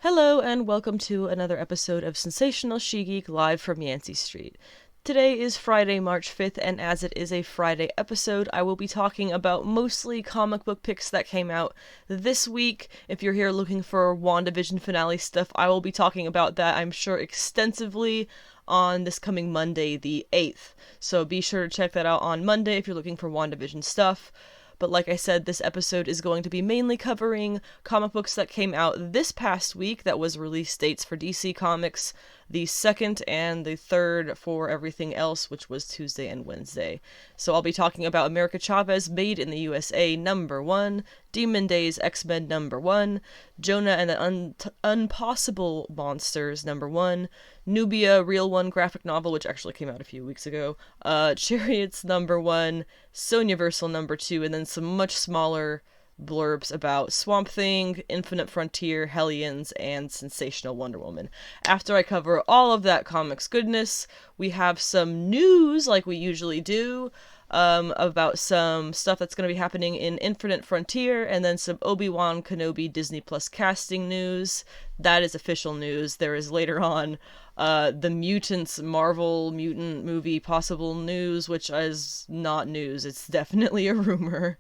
Hello and welcome to another episode of Sensational She-Geek live from Yancey Street. Today is Friday, March 5th, and as it is a Friday episode, I will be talking about mostly comic book picks that came out this week. If you're here looking for WandaVision finale stuff, I will be talking about that, I'm sure, extensively on this coming Monday, the 8th. So be sure to check that out on Monday if you're looking for WandaVision stuff. But like I said, this episode is going to be mainly covering comic books that came out this past week that was release dates for DC Comics, the 2nd and the 3rd for everything else, which was Tuesday and Wednesday. So I'll be talking about America Chavez, Made in the USA, #1, Demon Days, X-Men #1, Jonah and the Unpossible Monsters #1, Nubia, Real One graphic novel, which actually came out a few weeks ago, Chariots #1, Sonjaversal #2, and then some much smaller blurbs about Swamp Thing, Infinite Frontier, Hellions, and Sensational Wonder Woman. After I cover all of that comics goodness, we have some news, like we usually do, about some stuff that's going to be happening in Infinite Frontier, and then some Obi-Wan Kenobi Disney Plus casting news. That is official news. There is later on the Mutants Marvel mutant movie possible news, which is not news. It's definitely a rumor.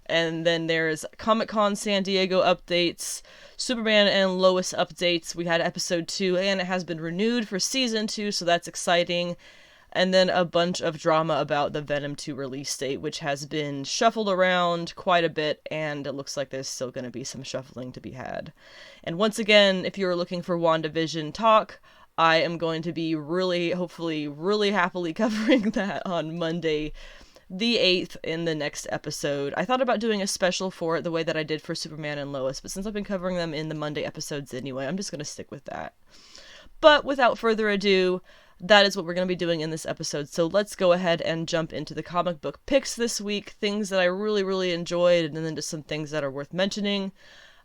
And then there's Comic-Con San Diego updates, Superman and Lois updates. We had episode 2, and it has been renewed for season 2, so that's exciting. And then a bunch of drama about the Venom 2 release date, which has been shuffled around quite a bit, and it looks like there's still going to be some shuffling to be had. And once again, if you're looking for WandaVision talk, I am going to be hopefully really happily covering that on Monday, the 8th, in the next episode. I thought about doing a special for it the way that I did for Superman and Lois, but since I've been covering them in the Monday episodes anyway, I'm just going to stick with that. But without further ado, that is what we're going to be doing in this episode, so let's go ahead and jump into the comic book picks this week, things that I really enjoyed, and then just some things that are worth mentioning.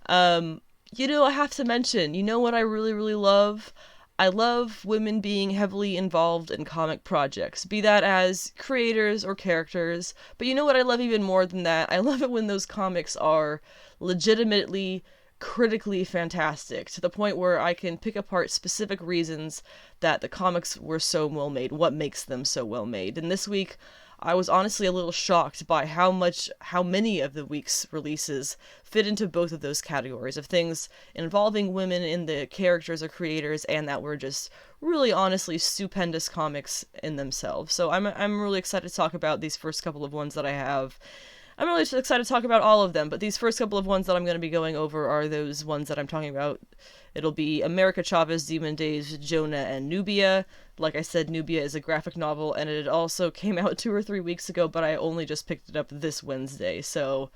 I have to mention, what I really love? I love women being heavily involved in comic projects, be that as creators or characters, but you know what I love even more than that? I love it when those comics are legitimately, critically fantastic, to the point where I can pick apart specific reasons that the comics were so well made, what makes them so well made. And this week, I was honestly a little shocked by how many of the week's releases fit into both of those categories of things involving women in the characters or creators, and that were just really honestly stupendous comics in themselves. So I'm really excited to talk about these first couple of ones that I have. I'm really excited to talk about all of them, but these first couple of ones that I'm going to be going over are those ones that I'm talking about. It'll be America Chavez, Demon Days, Jonah, and Nubia. Like I said, Nubia is a graphic novel, and it also came out 2 or 3 weeks ago, but I only just picked it up this Wednesday, so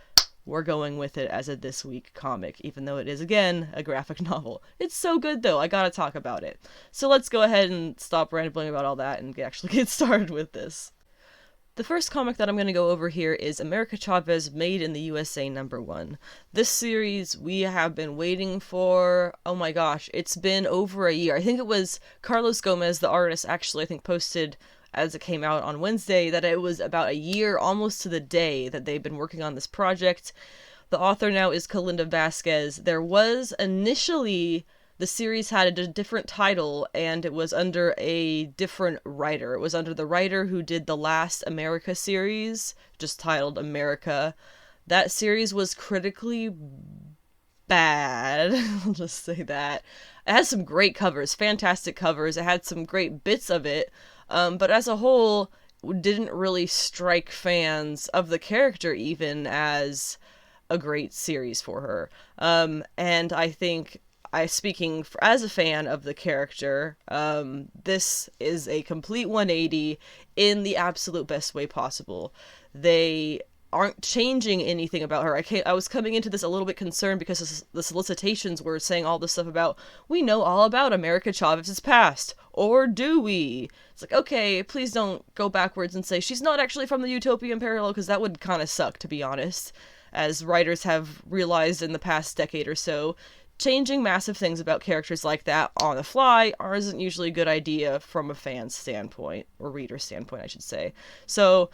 we're going with it as a this week comic, even though it is, again, a graphic novel. It's so good, though. I gotta talk about it. So let's go ahead and stop rambling about all that and actually get started with this. The first comic that I'm going to go over here is America Chavez, Made in the USA #1. This series we have been waiting for, oh my gosh, it's been over a year. I think it was Carlos Gomez, the artist, actually, I think posted as it came out on Wednesday that it was about a year, almost to the day, that they've been working on this project. The author now is Kalinda Vasquez. There was initially... The series had a different title, and it was under a different writer. It was under the writer who did the last America series, just titled America. That series was critically bad. I'll just say that. It had some great covers, fantastic covers. It had some great bits of it, but as a whole, didn't really strike fans of the character even as a great series for her. And I think... speaking as a fan of the character, this is a complete 180 in the absolute best way possible. They aren't changing anything about her. I was coming into this a little bit concerned because the solicitations were saying all this stuff about, we know all about America Chavez's past, or do we? It's like, okay, please don't go backwards and say she's not actually from the Utopian parallel, because that would kind of suck, to be honest, as writers have realized in the past decade or so. Changing massive things about characters like that on the fly isn't usually a good idea from a fan's standpoint, or reader's standpoint, I should say. So,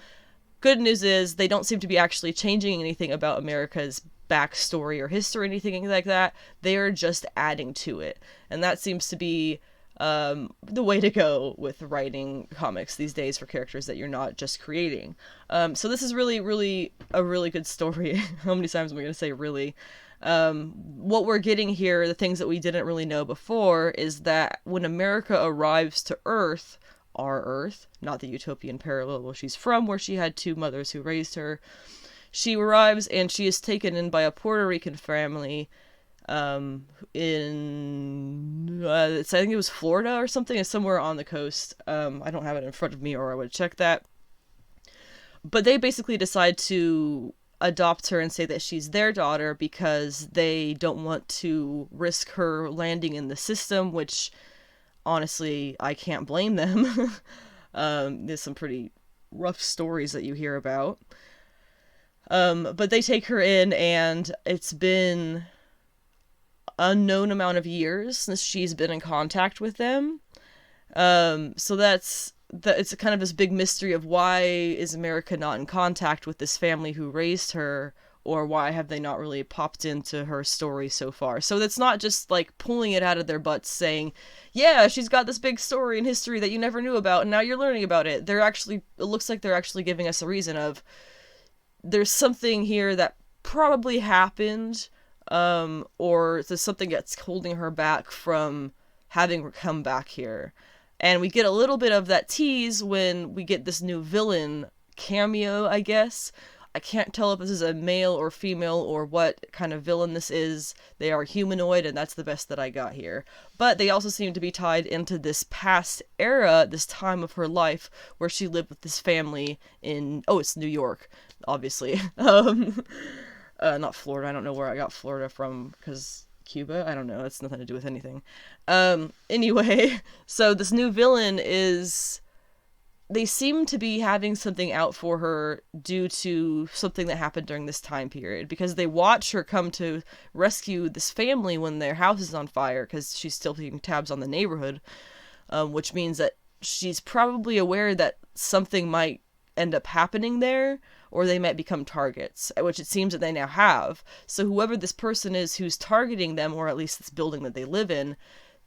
good news is they don't seem to be actually changing anything about America's backstory or history or anything like that. They are just adding to it. And that seems to be the way to go with writing comics these days for characters that you're not just creating. So this is really, really a really good story. How many times am I going to say really? What we're getting here, the things that we didn't really know before, is that when America arrives to Earth, our Earth, not the utopian parallel where she's from, where she had 2 mothers who raised her, she arrives and she is taken in by a Puerto Rican family in I think it was Florida or something. It's somewhere on the coast. I don't have it in front of me, or I would check that. But they basically decide to adopt her and say that she's their daughter because they don't want to risk her landing in the system, which honestly I can't blame them. There's some pretty rough stories that you hear about. But they take her in, and it's been unknown amount of years since she's been in contact with them. So it's kind of this big mystery of why is America not in contact with this family who raised her, or why have they not really popped into her story so far. So it's not just like pulling it out of their butts saying, yeah, she's got this big story and history that you never knew about and now you're learning about it. It looks like they're actually giving us a reason of there's something here that probably happened, or there's something that's holding her back from having come back here. And we get a little bit of that tease when we get this new villain cameo, I guess. I can't tell if this is a male or female or what kind of villain this is. They are humanoid, and that's the best that I got here. But they also seem to be tied into this past era, this time of her life, where she lived with this family in, it's New York, obviously. Not Florida. I don't know where I got Florida from, because Cuba? I don't know. It's nothing to do with anything. Anyway, so this new villain they seem to be having something out for her due to something that happened during this time period, because they watch her come to rescue this family when their house is on fire, because she's still keeping tabs on the neighborhood, which means that she's probably aware that something might end up happening there, or they might become targets, which it seems that they now have. So whoever this person is who's targeting them, or at least this building that they live in,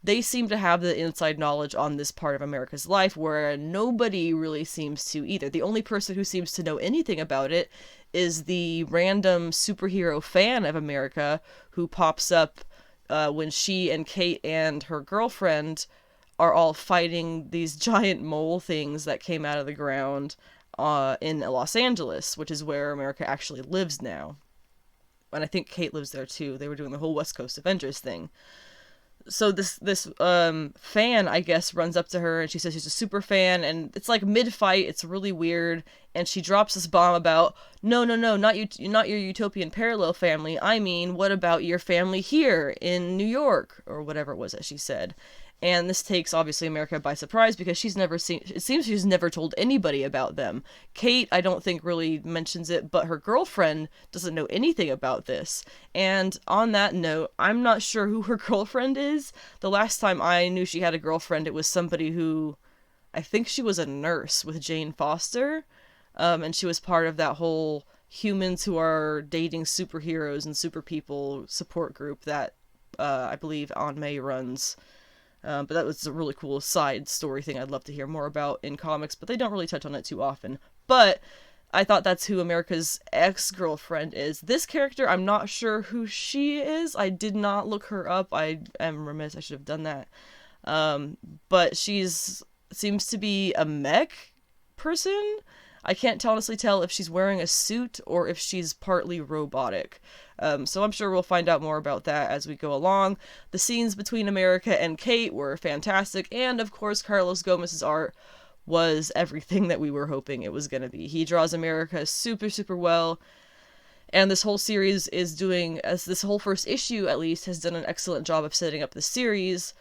they seem to have the inside knowledge on this part of America's life, where nobody really seems to either. The only person who seems to know anything about it is the random superhero fan of America who pops up when she and Kate and her girlfriend are all fighting these giant mole things that came out of the ground in Los Angeles, which is where America actually lives now. And I think Kate lives there too. They were doing the whole West Coast Avengers thing. So this fan, I guess, runs up to her and she says she's a super fan, and it's like mid-fight, it's really weird, and she drops this bomb about, no, not your utopian parallel family, I mean, what about your family here in New York, or whatever it was that she said. And this takes, obviously, America by surprise, because it seems she's never told anybody about them. Kate, I don't think, really mentions it, but her girlfriend doesn't know anything about this. And on that note, I'm not sure who her girlfriend is. The last time I knew she had a girlfriend, it was somebody who, I think she was a nurse with Jane Foster, and she was part of that whole humans who are dating superheroes and super people support group that I believe Aunt May runs. But that was a really cool side story thing I'd love to hear more about in comics, but they don't really touch on it too often. But I thought that's who America's ex-girlfriend is. This character, I'm not sure who she is. I did not look her up. I am remiss. I should have done that. But seems to be a mech person. I can't honestly tell if she's wearing a suit or if she's partly robotic. So I'm sure we'll find out more about that as we go along. The scenes between America and Kate were fantastic, and of course Carlos Gomez's art was everything that we were hoping it was going to be. He draws America super, super well, and this whole series is doing, as this whole first issue at least, has done an excellent job of setting up the series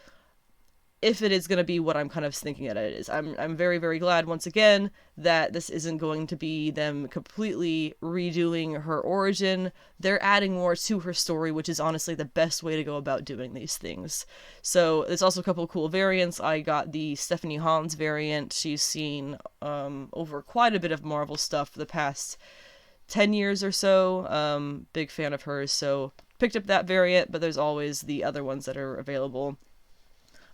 if it is going to be what I'm kind of thinking that it is. I'm very, very glad, once again, that this isn't going to be them completely redoing her origin. They're adding more to her story, which is honestly the best way to go about doing these things. So there's also a couple of cool variants. I got the Stephanie Hans variant. She's seen over quite a bit of Marvel stuff for the past 10 years or so. Big fan of hers, so picked up that variant, but there's always the other ones that are available.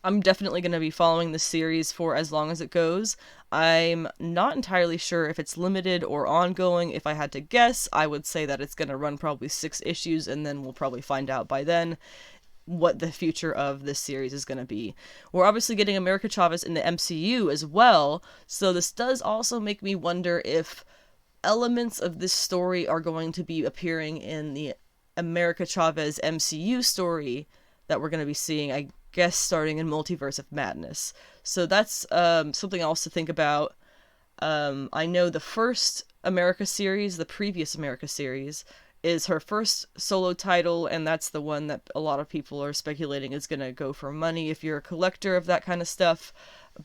I'm definitely going to be following the series for as long as it goes. I'm not entirely sure if it's limited or ongoing. If I had to guess, I would say that it's going to run probably 6 issues, and then we'll probably find out by then what the future of this series is going to be. We're obviously getting America Chavez in the MCU as well, so this does also make me wonder if elements of this story are going to be appearing in the America Chavez MCU story that we're going to be seeing, I guess, starting in Multiverse of Madness. So that's something else to think about. I know the first America series, the previous America series, is her first solo title, and that's the one that a lot of people are speculating is going to go for money if you're a collector of that kind of stuff.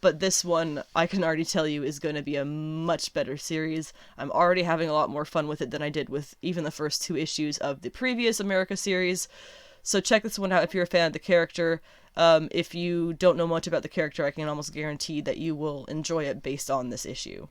But this one, I can already tell you, is going to be a much better series. I'm already having a lot more fun with it than I did with even the first 2 issues of the previous America series. So check this one out if you're a fan of the character. If you don't know much about the character, I can almost guarantee that you will enjoy it based on this issue.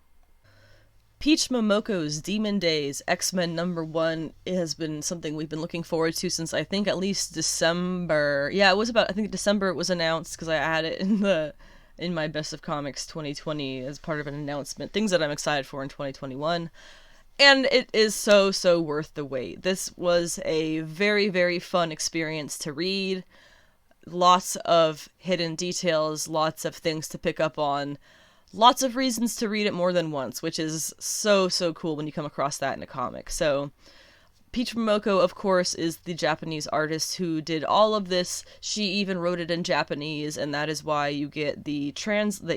Peach Momoko's Demon Days X-Men #1 has been something we've been looking forward to since I think at least December. Yeah, it was about, I think December it was announced, because I had it in my Best of Comics 2020 as part of an announcement. Things that I'm excited for in 2021. And it is so, so worth the wait. This was a very, very fun experience to read. Lots of hidden details, lots of things to pick up on, lots of reasons to read it more than once, which is so, so cool when you come across that in a comic. So Peach Momoko, of course, is the Japanese artist who did all of this. She even wrote it in Japanese, and that is why you get the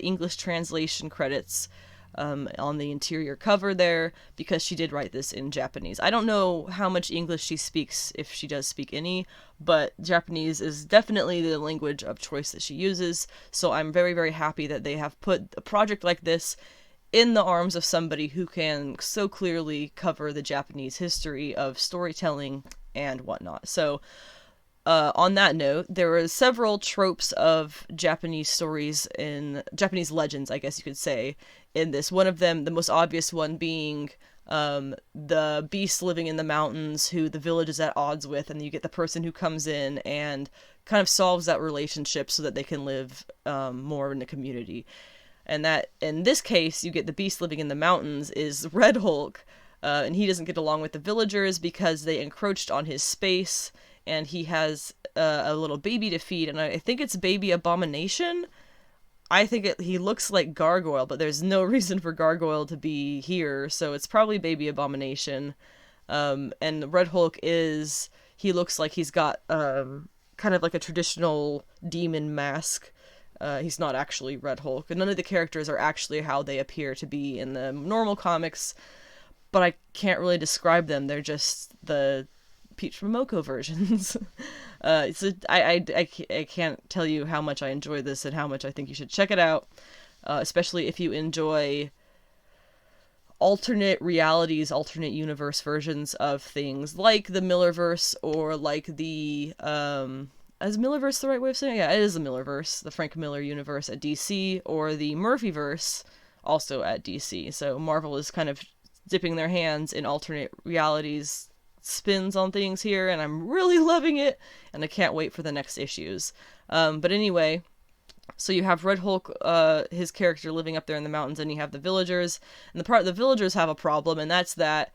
English translation credits on the interior cover there, because she did write this in Japanese. I don't know how much English she speaks, if she does speak any, but Japanese is definitely the language of choice that she uses, so I'm very, very happy that they have put a project like this in the arms of somebody who can so clearly cover the Japanese history of storytelling and whatnot. So on that note, there are several tropes of Japanese stories Japanese legends, I guess you could say, in this. One of them, the most obvious one, being the beast living in the mountains who the village is at odds with, and you get the person who comes in and kind of solves that relationship so that they can live more in the community. And that, in this case, you get the beast living in the mountains is Red Hulk, and he doesn't get along with the villagers because they encroached on his space, and he has a little baby to feed, and I think it's Baby Abomination. I think he looks like Gargoyle, but there's no reason for Gargoyle to be here, so it's probably Baby Abomination. And Red Hulk he looks like he's got kind of like a traditional demon mask. He's not actually Red Hulk, and none of the characters are actually how they appear to be in the normal comics, but I can't really describe them. They're just the Peach Momoko versions. I can't tell you how much I enjoy this and how much I think you should check it out, especially if you enjoy alternate realities, alternate universe versions of things like the Millerverse, or like the is Millerverse the right way of saying it? Yeah, it is the Millerverse, the Frank Miller universe at DC, or the Murphyverse, also at DC. So Marvel is kind of dipping their hands in alternate realities spins on things here, and I'm really loving it, and I can't wait for the next issues. But anyway, so you have Red Hulk, his character living up there in the mountains, and you have the villagers, and the villagers have a problem, and that's that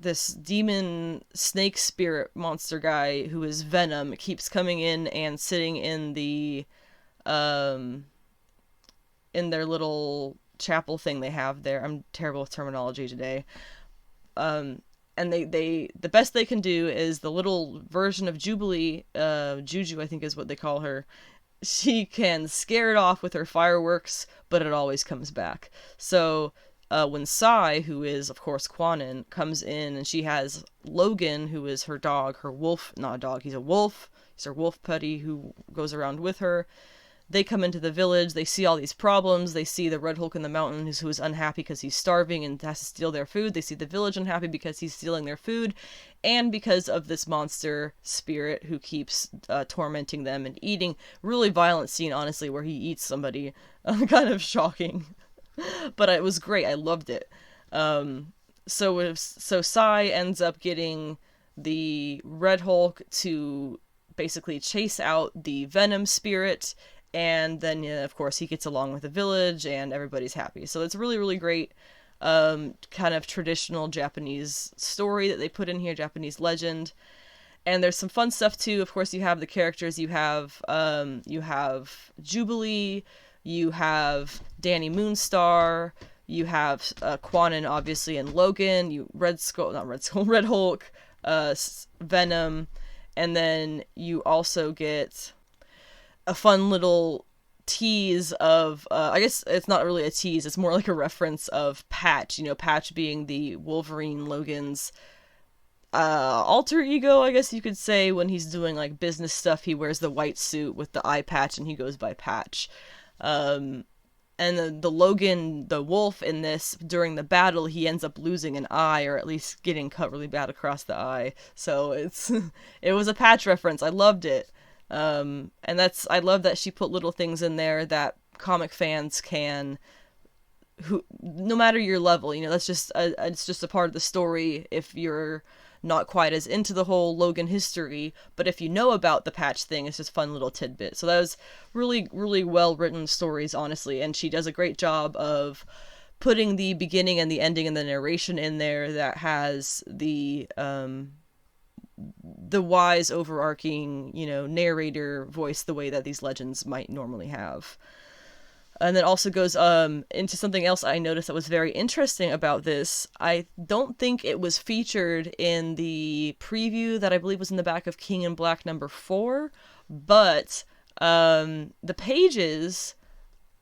this demon snake spirit monster guy who is Venom keeps coming in and sitting in the in their little chapel thing they have there. I'm terrible with terminology today. And they the best they can do is the little version of Jubilee, Juju I think is what they call her. She can scare it off with her fireworks, but it always comes back. So when Sai, who is, of course, Quanon, comes in, and she has Logan, who is her dog, her wolf, not a dog, he's a wolf, he's her wolf putty who goes around with her. They come into the village, they see all these problems, they see the Red Hulk in the mountains who is unhappy because he's starving and has to steal their food, they see the village unhappy because he's stealing their food, and because of this monster spirit who keeps tormenting them and eating. Really violent scene, honestly, where he eats somebody. Kind of shocking. But it was great, I loved it. So Sai ends up getting the Red Hulk to basically chase out the Venom spirit, and then, of course, he gets along with the village, and everybody's happy. So it's really, really great, kind of traditional Japanese story that they put in here, Japanese legend. And there's some fun stuff, too. Of course, you have the characters. You have Jubilee, you have Danny Moonstar, you have Quanon, obviously, and Logan, Red Hulk, Venom, and then you also get a fun little tease of, I guess it's not really a tease, it's more like a reference of Patch, Patch being the Wolverine Logan's alter ego, I guess you could say. When he's doing like business stuff, he wears the white suit with the eye patch and he goes by Patch. And the Logan, the wolf in this, during the battle, he ends up losing an eye, or at least getting cut really bad across the eye. So it was a Patch reference. I loved it. And I love that she put little things in there that comic fans can, who, no matter your level, that's just it's just a part of the story if you're not quite as into the whole Logan history, but if you know about the Patch thing, it's just fun little tidbit. So that was really, really well written stories, honestly, and she does a great job of putting the beginning and the ending and the narration in there that has the wise, overarching, narrator voice the way that these legends might normally have. And then also goes into something else I noticed that was very interesting about this. I don't think it was featured in the preview that I believe was in the back of King in Black #4, but the pages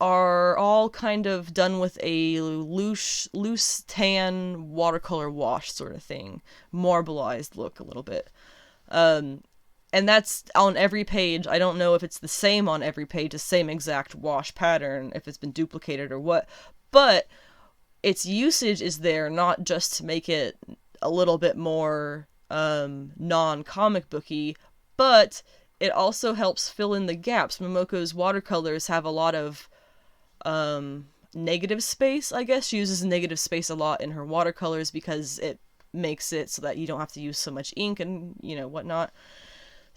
are all kind of done with a loose tan watercolor wash sort of thing. Marbleized look a little bit. And that's on every page. I don't know if it's the same on every page, the same exact wash pattern, if it's been duplicated or what, but its usage is there not just to make it a little bit more non-comic booky, but it also helps fill in the gaps. Momoko's watercolors have a lot of negative space, I guess. She uses negative space a lot in her watercolors because it makes it so that you don't have to use so much ink and, whatnot.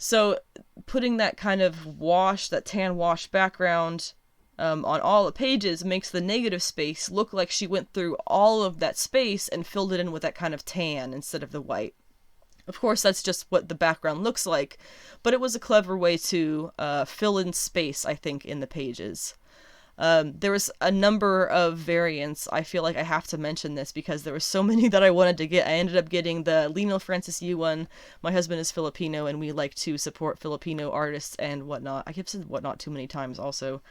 So putting that kind of wash, that tan wash background on all the pages makes the negative space look like she went through all of that space and filled it in with that kind of tan instead of the white. Of course, that's just what the background looks like, but it was a clever way to fill in space, I think, in the pages. There was a number of variants. I feel like I have to mention this because there were so many that I wanted to get. I ended up getting the Lionel Francis Yu one. My husband is Filipino, and we like to support Filipino artists and whatnot. I kept saying whatnot too many times also.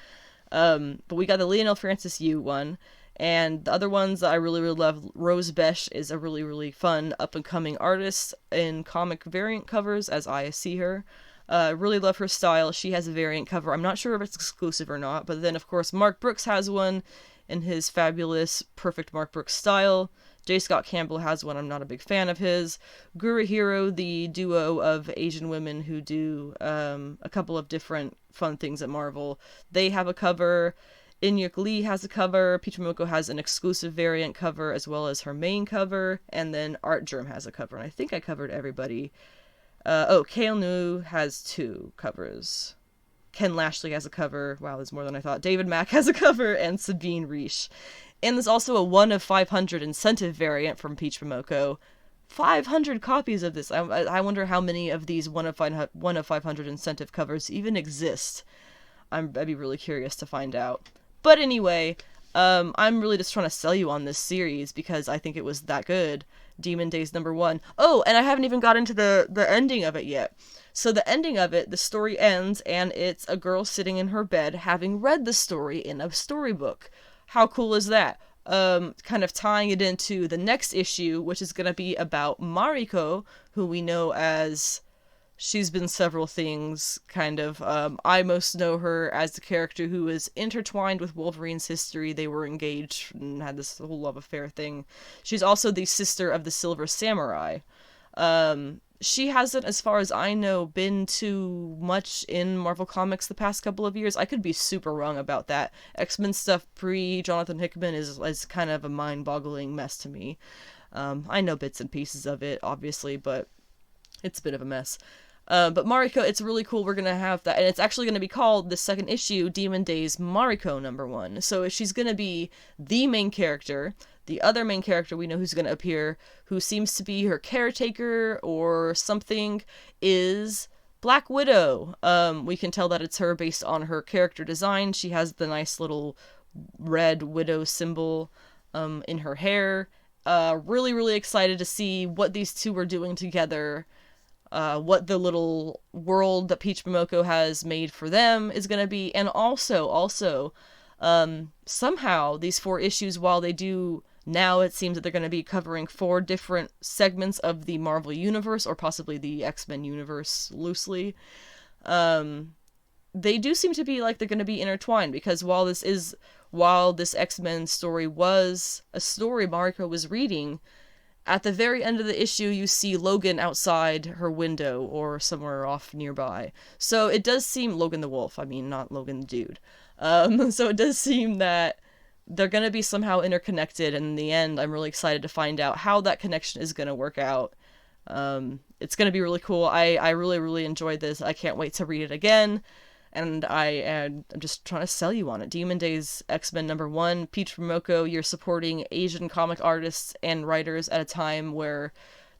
But we got the Lionel Francis Yu one. And the other ones that I really, really love, Rose Besh is a really, really fun up-and-coming artist in comic variant covers, as I see her. Really love her style. She has a variant cover. I'm not sure if it's exclusive or not, but then, of course, Mark Brooks has one in his fabulous, perfect Mark Brooks style. J. Scott Campbell has one. I'm not a big fan of his. Guru Hero, the duo of Asian women who do a couple of different fun things at Marvel, they have a cover. Inyuk Lee has a cover. Peach Momoko has an exclusive variant cover as well as her main cover. And then Art Germ has a cover. And I think I covered everybody. Kale Nu has 2 covers. Ken Lashley has a cover. Wow, there's more than I thought. David Mack has a cover, and Sabine Reish. And there's also a 1 of 500 incentive variant from Peach Momoko. 500 copies of this. I wonder how many of these 1 of 500 incentive covers even exist. I'd be really curious to find out. But anyway, I'm really just trying to sell you on this series because I think it was that good. Demon Days #1. Oh, and I haven't even got into the ending of it yet. So the ending of it, the story ends, and it's a girl sitting in her bed having read the story in a storybook. How cool is that? kind of tying it into the next issue, which is going to be about Mariko, who we know as... She's been several things, kind of. I most know her as the character who is intertwined with Wolverine's history. They were engaged and had this whole love affair thing. She's also the sister of the Silver Samurai. She hasn't, as far as I know, been too much in Marvel Comics the past couple of years. I could be super wrong about that. X-Men stuff pre-Jonathan Hickman is kind of a mind-boggling mess to me. I know bits and pieces of it, obviously, but it's a bit of a mess. But Mariko, it's really cool. We're going to have that. And it's actually going to be called, the second issue, Demon Days Mariko #1. So she's going to be the main character. The other main character we know who's going to appear, who seems to be her caretaker or something, is Black Widow. We can tell that it's her based on her character design. She has the nice little red widow symbol in her hair. Really, really excited to see what these two are doing together. What the little world that Peach Momoko has made for them is going to be. And also, somehow these 4 issues, while they do... Now it seems that they're going to be covering 4 different segments of the Marvel Universe, or possibly the X-Men universe, loosely. They do seem to be like they're going to be intertwined, because while this X-Men story was a story Mariko was reading, at the very end of the issue you see Logan outside her window, or somewhere off nearby. So it does seem... Logan the Wolf, I mean, not Logan the Dude. So it does seem that they're going to be somehow interconnected, and in the end, I'm really excited to find out how that connection is going to work out. It's going to be really cool. I really, really enjoyed this. I can't wait to read it again, and I'm just trying to sell you on it. Demon Days X-Men #1, Peach Momoko, you're supporting Asian comic artists and writers at a time where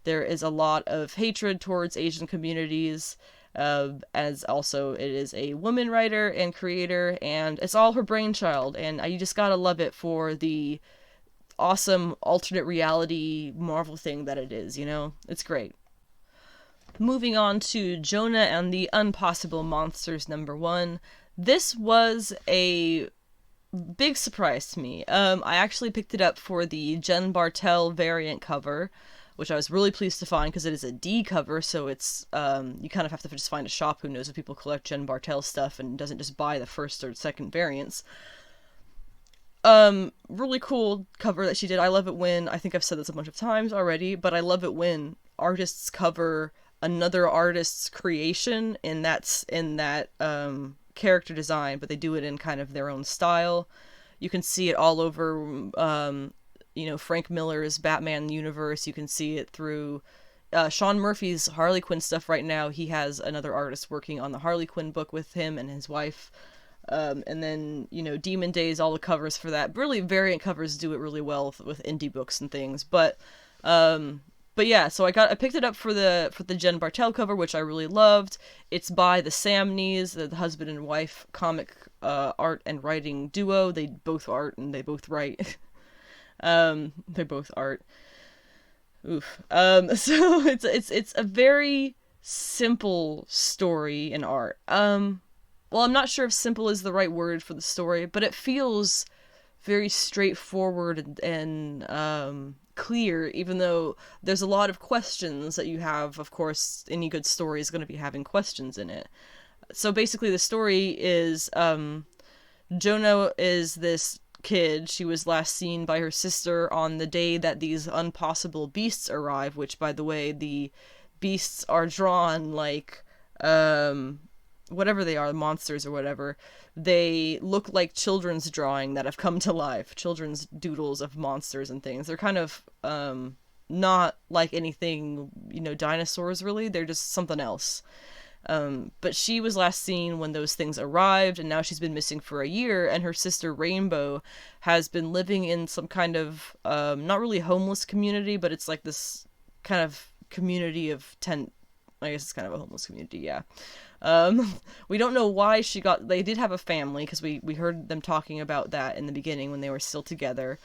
there is a lot of hatred towards Asian communities, as also it is a woman writer and creator, and it's all her brainchild, and you just gotta love it for the awesome alternate reality Marvel thing that it is, you know? It's great. Moving on to Jonah and the Unpossible Monsters #1. This was a big surprise to me. I actually picked it up for the Jen Bartel variant cover, which I was really pleased to find, because it is a D cover, so it's, you kind of have to just find a shop who knows if people collect Jen Bartel stuff and doesn't just buy the first or second variants. Really cool cover that she did. I love it when, I think I've said this a bunch of times already, but I love it when artists cover another artist's creation in that character design, but they do it in kind of their own style. You can see it all over, Frank Miller's Batman universe. You can see it through Sean Murphy's Harley Quinn stuff right now. He has another artist working on the Harley Quinn book with him and his wife. And then, Demon Days, all the covers for that. Really, variant covers do it really well with indie books and things. But yeah, so I picked it up for the Jen Bartel cover, which I really loved. It's by the Samneys, the husband and wife comic art and writing duo. They both art and they both write. They're both art. Oof. So it's a very simple story in art. Well, I'm not sure if simple is the right word for the story, but it feels very straightforward and clear, even though there's a lot of questions that you have. Of course, any good story is going to be having questions in it. So basically the story is, Jonah is this kid. She was last seen by her sister on the day that these unpossible beasts arrive, which, by the way, the beasts are drawn like, whatever they are, monsters or whatever. They look like children's drawing that have come to life. Children's doodles of monsters and things. They're kind of, not like anything, dinosaurs really. They're just something else. But she was last seen when those things arrived, and now she's been missing for a year, and her sister Rainbow has been living in some kind of, not really homeless community, but it's like this kind of community of tent. I guess it's kind of a homeless community, yeah. We don't know why they did have a family, because we heard them talking about that in the beginning when they were still together.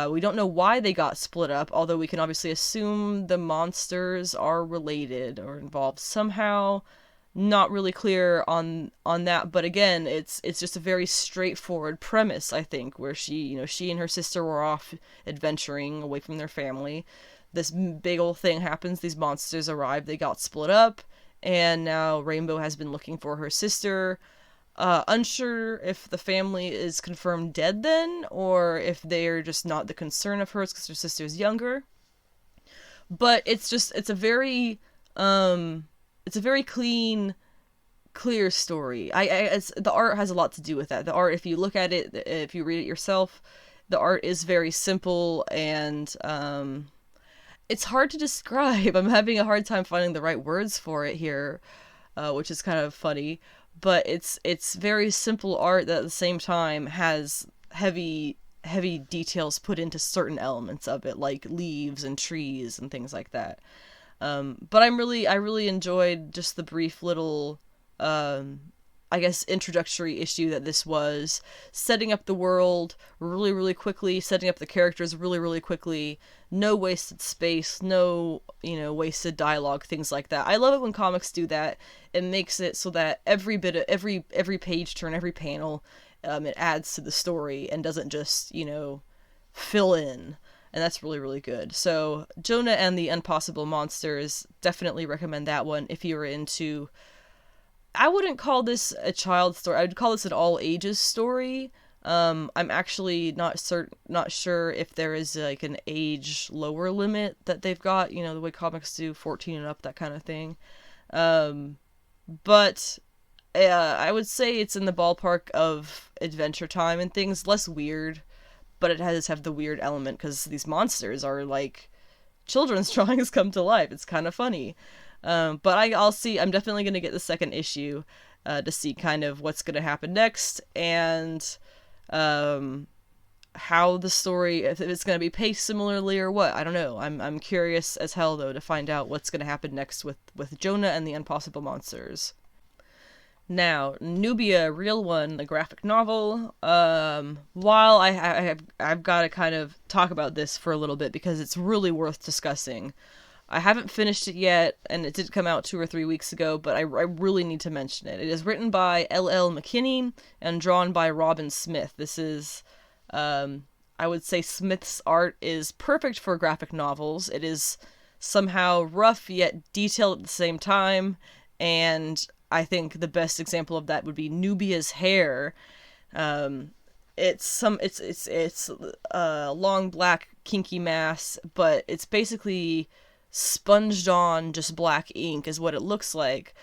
We don't know why they got split up, although we can obviously assume the monsters are related or involved somehow. not really clear on that, but again, it's just a very straightforward premise, I think, where she and her sister were off adventuring away from their family. This big old thing happens, these monsters arrive, they got split up, and now Rainbow has been looking for her sister. Unsure if the family is confirmed dead then, or if they're just not the concern of hers because her sister's younger. But it's a very clean, clear story. The art has a lot to do with that. The art, if you look at it, if you read it yourself, the art is very simple, and it's hard to describe. I'm having a hard time finding the right words for it here, which is kind of funny. But it's very simple art that at the same time has heavy details put into certain elements of it, like leaves and trees and things like that. But I really enjoyed just the brief little, I guess, introductory issue that this was, setting up the world really, really quickly, setting up the characters really, really quickly, no wasted space, no, wasted dialogue, things like that. I love it when comics do that. It makes it so that every bit of, every page turn, every panel, it adds to the story and doesn't just, fill in. And that's really, really good. So, Jonah and the Impossible Monsters, definitely recommend that one if you're into... I wouldn't call this a child story. I would call this an all-ages story. I'm actually not sure if there is, like, an age lower limit that they've got, the way comics do, 14 and up, that kind of thing. But I would say it's in the ballpark of Adventure Time and things, less weird. But it does have the weird element because these monsters are like children's drawings come to life. It's kind of funny. But I'll see. I'm definitely going to get the second issue to see kind of what's going to happen next and how the story, if it's going to be paced similarly or what. I don't know. I'm curious as hell, though, to find out what's going to happen next with Jonah and the Impossible Monsters. Now, Nubia, Real One, the graphic novel. While I've got to kind of talk about this for a little bit because it's really worth discussing. I haven't finished it yet, and it did come out 2 or 3 weeks ago, but I really need to mention it. It is written by L.L. McKinney and drawn by Robin Smith. This is, I would say Smith's art is perfect for graphic novels. It is somehow rough yet detailed at the same time, and I think the best example of that would be Nubia's hair. It's a long black kinky mass, but it's basically sponged on just black ink is what it looks like.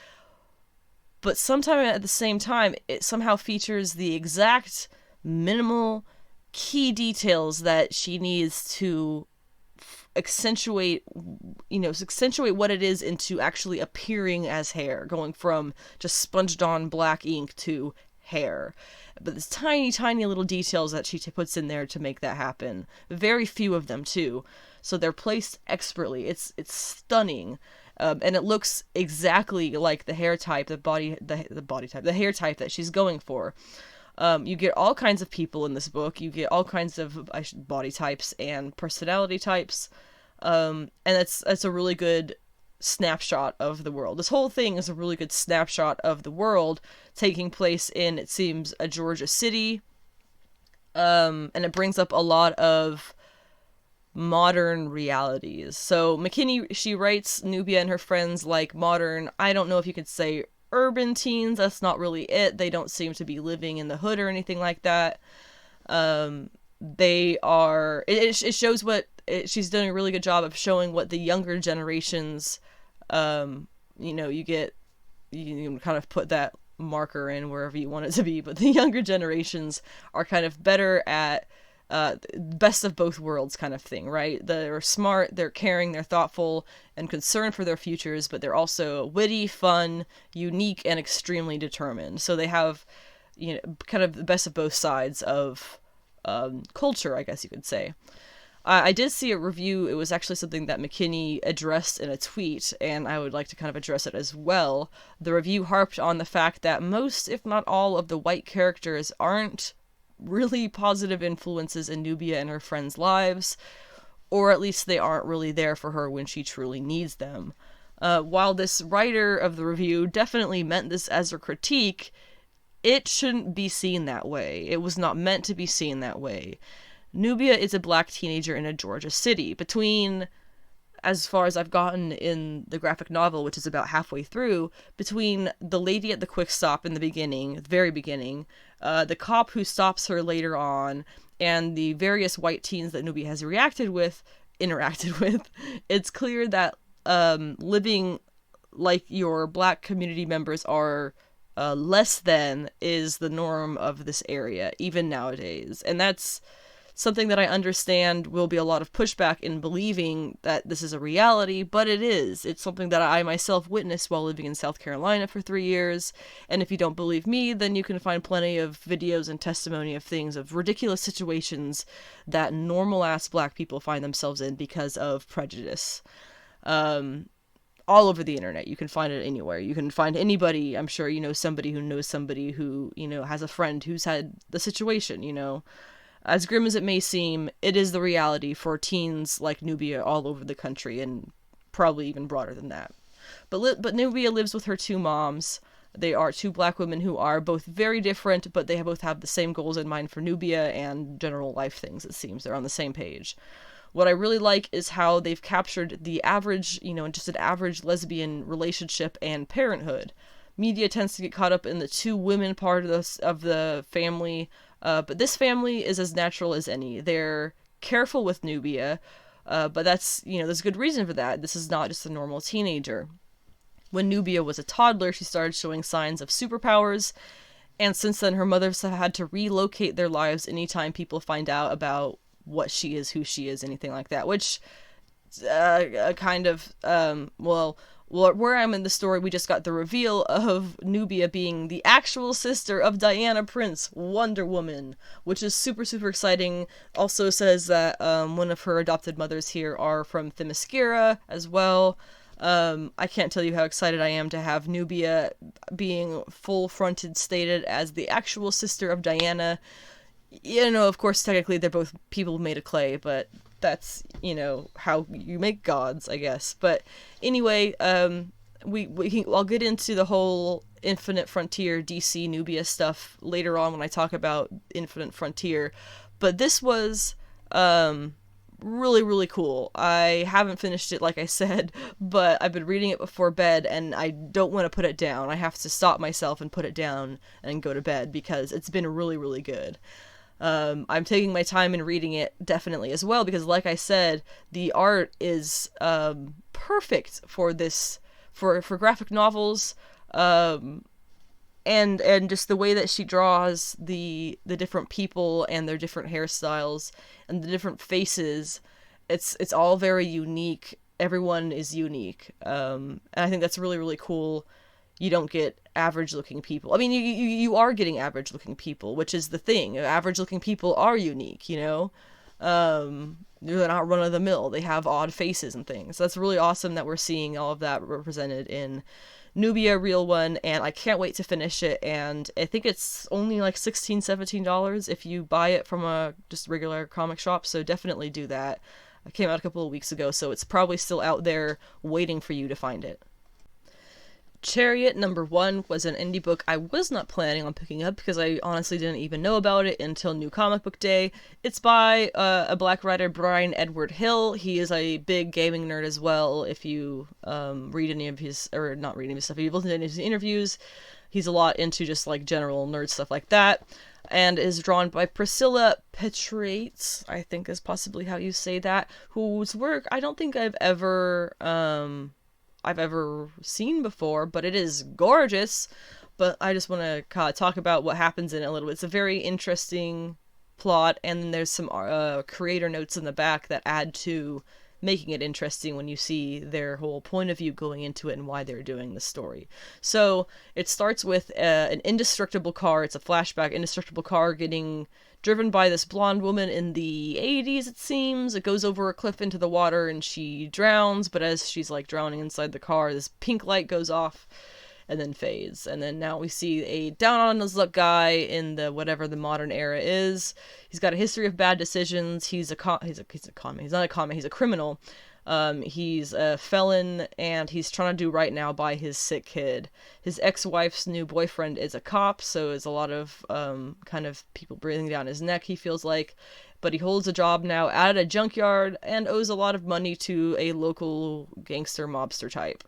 But sometime at the same time, it somehow features the exact minimal key details that she needs to accentuate what it is into actually appearing as hair, going from just sponged on black ink to hair. But there's tiny little details that she puts in there to make that happen. Very few of them too, so they're placed expertly. It's stunning, and it looks exactly like the hair type, the hair type that she's going for. You get all kinds of people in this book. You get all kinds of body types and personality types. And that's a really good snapshot of the world. This whole thing is a really good snapshot of the world, taking place in, it seems, a Georgia city. And it brings up a lot of modern realities. So McKinney, she writes Nubia and her friends like modern, I don't know if you could say urban teens, that's not really it. They don't seem to be living in the hood or anything like that. They are, it shows what, she's doing a really good job of showing what the younger generations, you can kind of put that marker in wherever you want it to be, but the younger generations are kind of better at best of both worlds kind of thing, right? They're smart, they're caring, they're thoughtful, and concerned for their futures, but they're also witty, fun, unique, and extremely determined. So they have, kind of the best of both sides of culture, I guess you could say. I did see a review. It was actually something that McKinney addressed in a tweet, and I would like to kind of address it as well. The review harped on the fact that most, if not all, of the white characters aren't really positive influences in Nubia and her friends' lives, or at least they aren't really there for her when she truly needs them. While this writer of the review definitely meant this as a critique, it shouldn't be seen that way. It was not meant to be seen that way. Nubia is a black teenager in a Georgia city. Between, as far as I've gotten in the graphic novel, which is about halfway through, between the lady at the quick stop in the beginning, the very beginning, the cop who stops her later on, and the various white teens that Nubia has interacted with, it's clear that living like your black community members are less than is the norm of this area, even nowadays. And that's something that I understand will be a lot of pushback in believing that this is a reality, but it is. It's something that I myself witnessed while living in South Carolina for 3 years, and if you don't believe me, then you can find plenty of videos and testimony of things, of ridiculous situations that normal-ass black people find themselves in because of prejudice. All over the internet. You can find it anywhere. You can find anybody. I'm sure you know somebody who knows somebody who, has a friend who's had the situation. As grim as it may seem, it is the reality for teens like Nubia all over the country, and probably even broader than that. But Nubia lives with her 2 moms. They are 2 black women who are both very different, but they both have the same goals in mind for Nubia and general life things, it seems. They're on the same page. What I really like is how they've captured the average, just an average lesbian relationship and parenthood. Media tends to get caught up in the 2 women part of the family, but this family is as natural as any. They're careful with Nubia, but that's, there's good reason for that. This is not just a normal teenager. When Nubia was a toddler, she started showing signs of superpowers, and since then her mothers have had to relocate their lives anytime people find out about what she is, who she is, anything like that, which kind of, where I'm in the story, we just got the reveal of Nubia being the actual sister of Diana Prince, Wonder Woman, which is super, super exciting. Also says that one of her adopted mothers here are from Themyscira as well. I can't tell you how excited I am to have Nubia being full-fronted stated as the actual sister of Diana. Of course, technically they're both people made of clay, but that's, how you make gods, I guess. But anyway, I'll get into the whole Infinite Frontier DC Nubia stuff later on when I talk about Infinite Frontier. But this was really, really cool. I haven't finished it, like I said, but I've been reading it before bed, and I don't want to put it down. I have to stop myself and put it down and go to bed because it's been really, really good. I'm taking my time in reading it definitely as well because, like I said, the art is perfect for this, for graphic novels, and just the way that she draws the different people and their different hairstyles and the different faces. It's all very unique. Everyone is unique, and I think that's really, really cool. You don't get average-looking people. I mean, you are getting average-looking people, which is the thing. Average-looking people are unique, They're not run-of-the-mill. They have odd faces and things. So that's really awesome that we're seeing all of that represented in Nubia Real One, and I can't wait to finish it, and I think it's only like $16-17 if you buy it from a just regular comic shop, so definitely do that. It came out a couple of weeks ago, so it's probably still out there waiting for you to find it. Chariot #1 was an indie book I was not planning on picking up because I honestly didn't even know about it until New Comic Book Day. It's by a black writer, Brian Edward Hill. He is a big gaming nerd as well. If you read any of his, or not read any of his stuff, if you listen to any of his interviews, he's a lot into just like general nerd stuff like that. And is drawn by Priscilla Petrates, I think is possibly how you say that, whose work I don't think I've ever seen before, but it is gorgeous. But I just want to talk about what happens in it a little bit. It's a very interesting plot, and then there's some creator notes in the back that add to making it interesting when you see their whole point of view going into it and why they're doing the story. So it starts with an indestructible car. It's a flashback. Indestructible car getting driven by this blonde woman in the 80s, it seems. It goes over a cliff into the water and she drowns, but as she's like drowning inside the car, this pink light goes off and then fades. And then now we see a down on his luck guy in the whatever the modern era is. He's got a history of bad decisions. He's a criminal. He's a felon, and he's trying to do right now by his sick kid. His ex-wife's new boyfriend is a cop, so there's a lot of kind of people breathing down his neck, he feels like. But he holds a job now at a junkyard and owes a lot of money to a local gangster mobster type.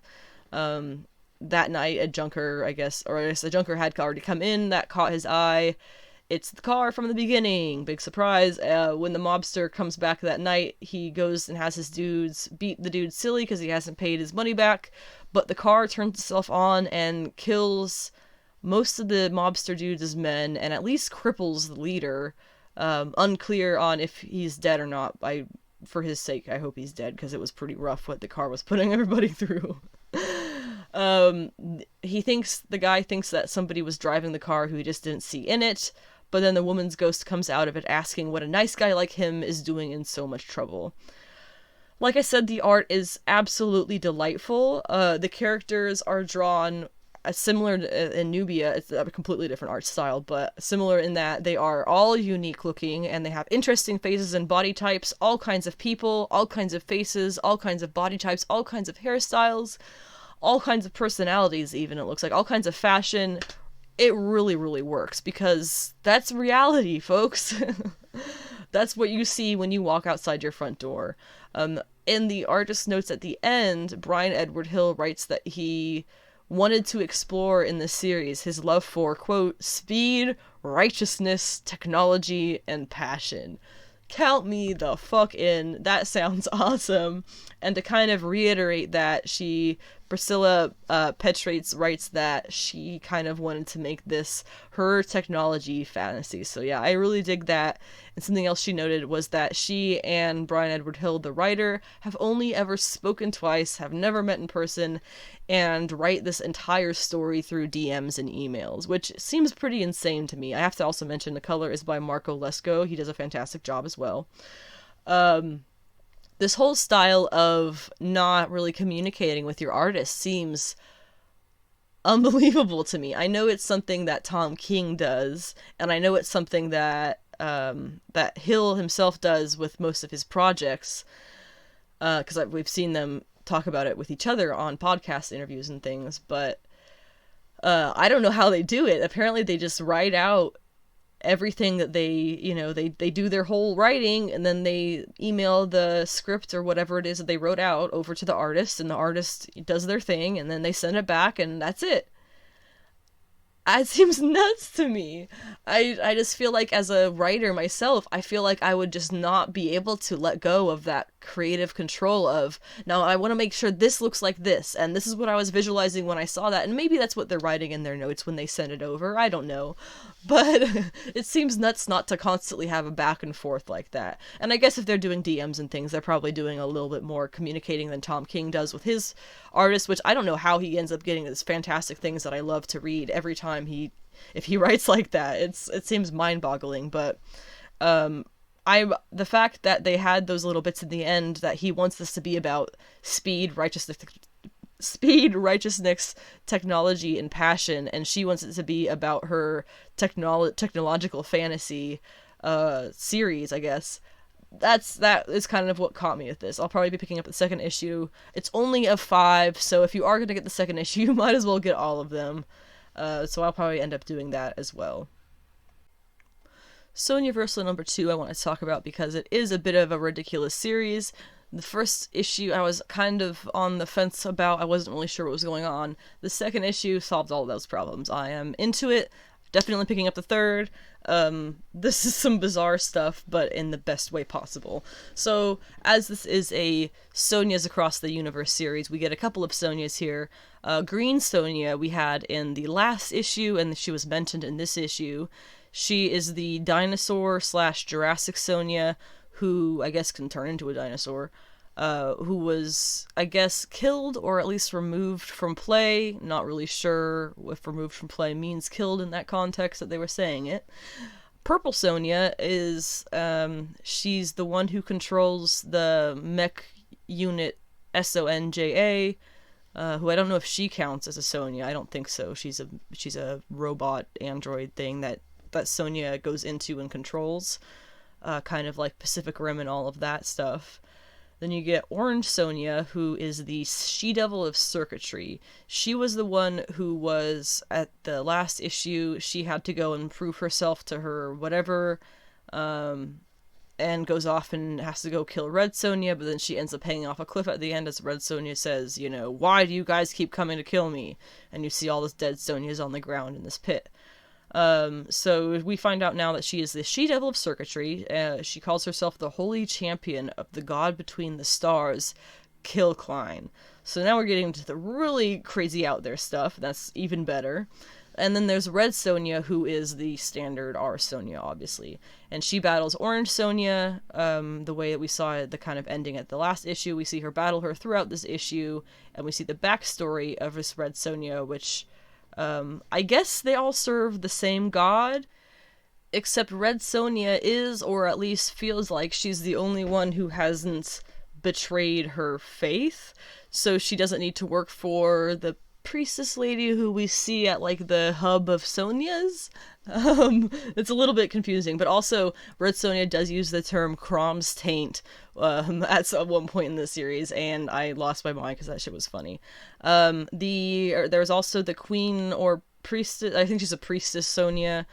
That night, a junker had already come in that caught his eye. It's the car from the beginning. Big surprise. When the mobster comes back that night, he goes and has his dudes beat the dude silly because he hasn't paid his money back. But the car turns itself on and kills most of the mobster dudes' men and at least cripples the leader. Unclear on if he's dead or not. For his sake, I hope he's dead because it was pretty rough what the car was putting everybody through. The guy thinks that somebody was driving the car who he just didn't see in it. But then the woman's ghost comes out of it asking what a nice guy like him is doing in so much trouble. Like I said, the art is absolutely delightful. The characters are drawn similar in Nubia. It's a completely different art style, but similar in that they are all unique looking and they have interesting faces and body types, all kinds of people, all kinds of faces, all kinds of body types, all kinds of hairstyles, all kinds of personalities even, it looks like, all kinds of fashion. It really, really works because that's reality, folks. That's what you see when you walk outside your front door. In the artist notes at the end, Brian Edward Hill writes that he wanted to explore in this series his love for, quote, speed, righteousness, technology, and passion. Count me the fuck in. That sounds awesome. And to kind of reiterate that, Priscilla Petrates writes that she kind of wanted to make this her technology fantasy. So yeah, I really dig that. And something else she noted was that she and Brian Edward Hill, the writer, have only ever spoken twice, have never met in person, and write this entire story through DMs and emails, which seems pretty insane to me. I have to also mention the color is by Marco Lesko. He does a fantastic job as well. This whole style of not really communicating with your artist seems unbelievable to me. I know it's something that Tom King does, and I know it's something that that Hill himself does with most of his projects, because we've seen them talk about it with each other on podcast interviews and things, but I don't know how they do it. Apparently they just write out everything that they do their whole writing, and then they email the script or whatever it is that they wrote out over to the artist, and the artist does their thing, and then they send it back, and that's it. It seems nuts to me. I just feel like as a writer myself, I feel like I would just not be able to let go of that creative control of, now I want to make sure this looks like this, and this is what I was visualizing when I saw that, and maybe that's what they're writing in their notes when they send it over, I don't know. But it seems nuts not to constantly have a back and forth like that. And I guess if they're doing DMs and things, they're probably doing a little bit more communicating than Tom King does with his artists, which I don't know how he ends up getting these fantastic things that I love to read every time if he writes like that. It seems mind-boggling, but the fact that they had those little bits in the end that he wants this to be about speed, righteousness, technology, and passion, and she wants it to be about her technological fantasy series, I guess. That is kind of what caught me with this. I'll probably be picking up the second issue. It's only of 5, so if you are going to get the second issue, you might as well get all of them. So I'll probably end up doing that as well. Sonjaversal number 2 I want to talk about because it is a bit of a ridiculous series. The first issue I was kind of on the fence about. I wasn't really sure what was going on. The second issue solved all of those problems. I am into it. Definitely picking up the third. This is some bizarre stuff, but in the best way possible. So, as this is a Sonya's Across the Universe series, we get a couple of Sonyas here. Green Sonya we had in the last issue, and she was mentioned in this issue. She is the dinosaur/Jurassic Sonya, who I guess can turn into a dinosaur, who was, I guess, killed or at least removed from play. Not really sure if removed from play means killed in that context that they were saying it. Purple Sonya is, she's the one who controls the mech unit Sonja, who I don't know if she counts as a Sonya. I don't think so. She's a robot android thing that Sonya goes into and controls, kind of like Pacific Rim and all of that stuff. Then you get Orange Sonja, who is the She-Devil of Circuitry. She was the one who was, at the last issue, she had to go and prove herself to her whatever, and goes off and has to go kill Red Sonja, but then she ends up hanging off a cliff at the end as Red Sonja says, you know, why do you guys keep coming to kill me? And you see all this dead Sonjas on the ground in this pit. So we find out now that she is the She-Devil of Circuitry. She calls herself the Holy Champion of the God Between the Stars, Kilkline. So now we're getting into the really crazy out there stuff. That's even better. And then there's Red Sonja, who is the standard R Sonja, obviously. And she battles Orange Sonja, the way that we saw it, the kind of ending at the last issue. We see her battle her throughout this issue, and we see the backstory of this Red Sonja, which, I guess they all serve the same god, except Red Sonja is, or at least feels like, she's the only one who hasn't betrayed her faith, so she doesn't need to work for the priestess lady who we see at, like, the hub of Sonjas. It's a little bit confusing, but also Red Sonja does use the term Crom's taint at one point in the series, and I lost my mind because that shit was funny. There's also the queen or priestess, I think she's a priestess Sonja,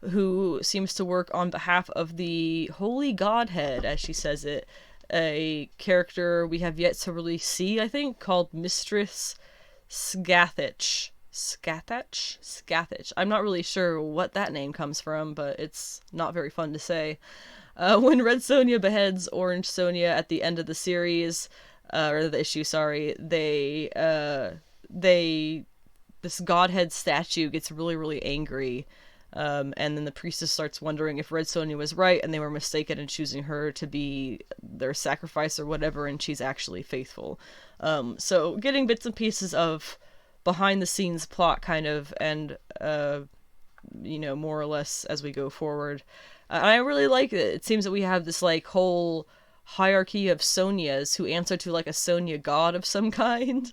who seems to work on behalf of the Holy Godhead, as she says it, a character we have yet to really see, I think, called Mistress Scathach. Scathach. I'm not really sure what that name comes from, but it's not very fun to say. When Red Sonja beheads Orange Sonja at the end of the series, or the issue, sorry, this godhead statue gets really, really angry. And then the priestess starts wondering if Red Sonja was right and they were mistaken in choosing her to be their sacrifice or whatever, and she's actually faithful. So getting bits and pieces of behind the scenes plot kind of, and more or less as we go forward. I really like it. It seems that we have this like whole hierarchy of Sonjas who answer to like a Sonja god of some kind.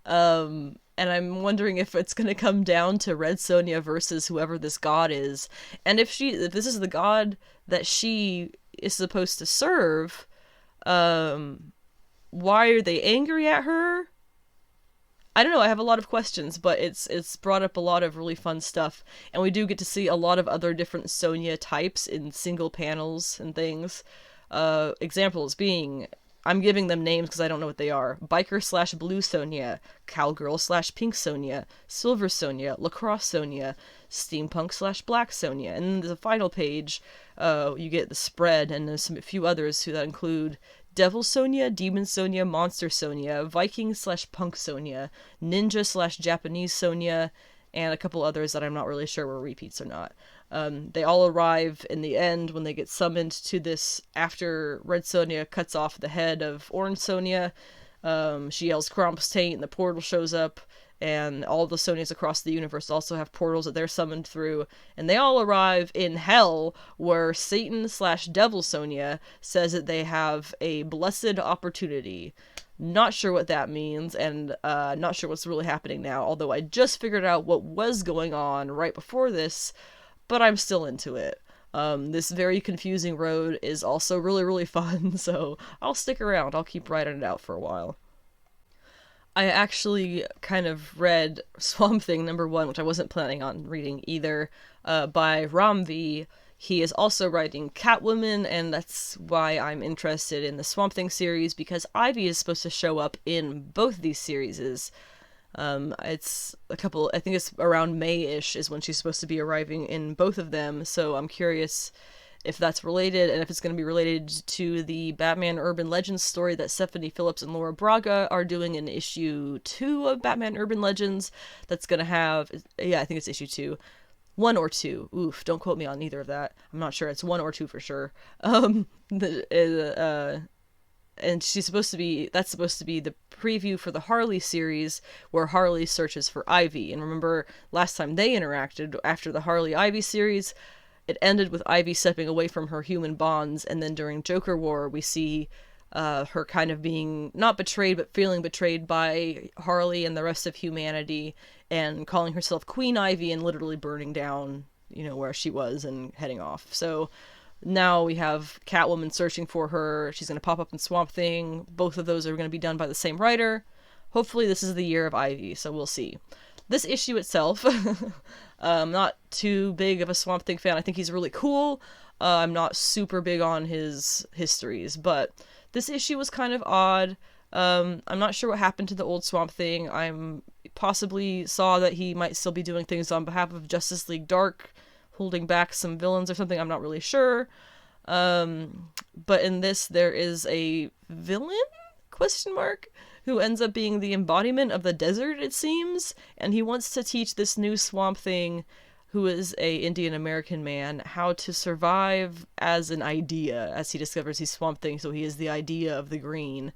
And I'm wondering if it's going to come down to Red Sonja versus whoever this god is. And if this is the god that she is supposed to serve, why are they angry at her? I don't know, I have a lot of questions, but it's brought up a lot of really fun stuff. And we do get to see a lot of other different Sonja types in single panels and things. Examples being, I'm giving them names because I don't know what they are. Biker/Blue Sonja, Cowgirl/Pink Sonja, Silver Sonja, Lacrosse Sonja, Steampunk/Black Sonja. And then the final page, you get the spread, and there's a few others that include Devil Sonja, Demon Sonja, Monster Sonja, Viking/Punk Sonja, Ninja/Japanese Sonja, and a couple others that I'm not really sure were repeats or not. They all arrive in the end when they get summoned to this, after Red Sonja cuts off the head of Orange Sonja. She yells Crom's taint, and the portal shows up, and all the Sonjas across the universe also have portals that they're summoned through, and they all arrive in Hell, where Satan/Devil Sonja says that they have a blessed opportunity. Not sure what that means, and not sure what's really happening now, although I just figured out what was going on right before this, but I'm still into it. This very confusing road is also really, really fun, so I'll stick around. I'll keep writing it out for a while. I actually kind of read Swamp Thing #1, which I wasn't planning on reading either, by Ramvi. He is also writing Catwoman, and that's why I'm interested in the Swamp Thing series, because Ivy is supposed to show up in both these series. It's I think it's around May-ish is when she's supposed to be arriving in both of them, so I'm curious if that's related, and if it's going to be related to the Batman Urban Legends story that Stephanie Phillips and Laura Braga are doing in issue 2 of Batman Urban Legends. That's going to have, yeah, I think it's issue 2. 1 or 2. Oof, don't quote me on either of that. I'm not sure. It's 1 or 2 for sure. And that's supposed to be the preview for the Harley series, where Harley searches for Ivy. And remember, last time they interacted, after the Harley-Ivy series, it ended with Ivy stepping away from her human bonds, and then during Joker War, we see her kind of being, not betrayed, but feeling betrayed by Harley and the rest of humanity, and calling herself Queen Ivy and literally burning down, where she was and heading off. So Now we have Catwoman searching for her. She's going to pop up in Swamp Thing. Both of those are going to be done by the same writer. Hopefully this is the year of Ivy, so we'll see. This issue itself, I'm not too big of a Swamp Thing fan. I think he's really cool. I'm not super big on his histories, but this issue was kind of odd. I'm not sure what happened to the old Swamp Thing. I'm possibly saw that he might still be doing things on behalf of Justice League Dark, holding back some villains or something. I'm not really sure. But in this, there is a villain? Question mark? Who ends up being the embodiment of the desert, it seems, and he wants to teach this new Swamp Thing, who is a Indian American man, how to survive as an idea, as he discovers he's Swamp Thing, so he is the idea of the green,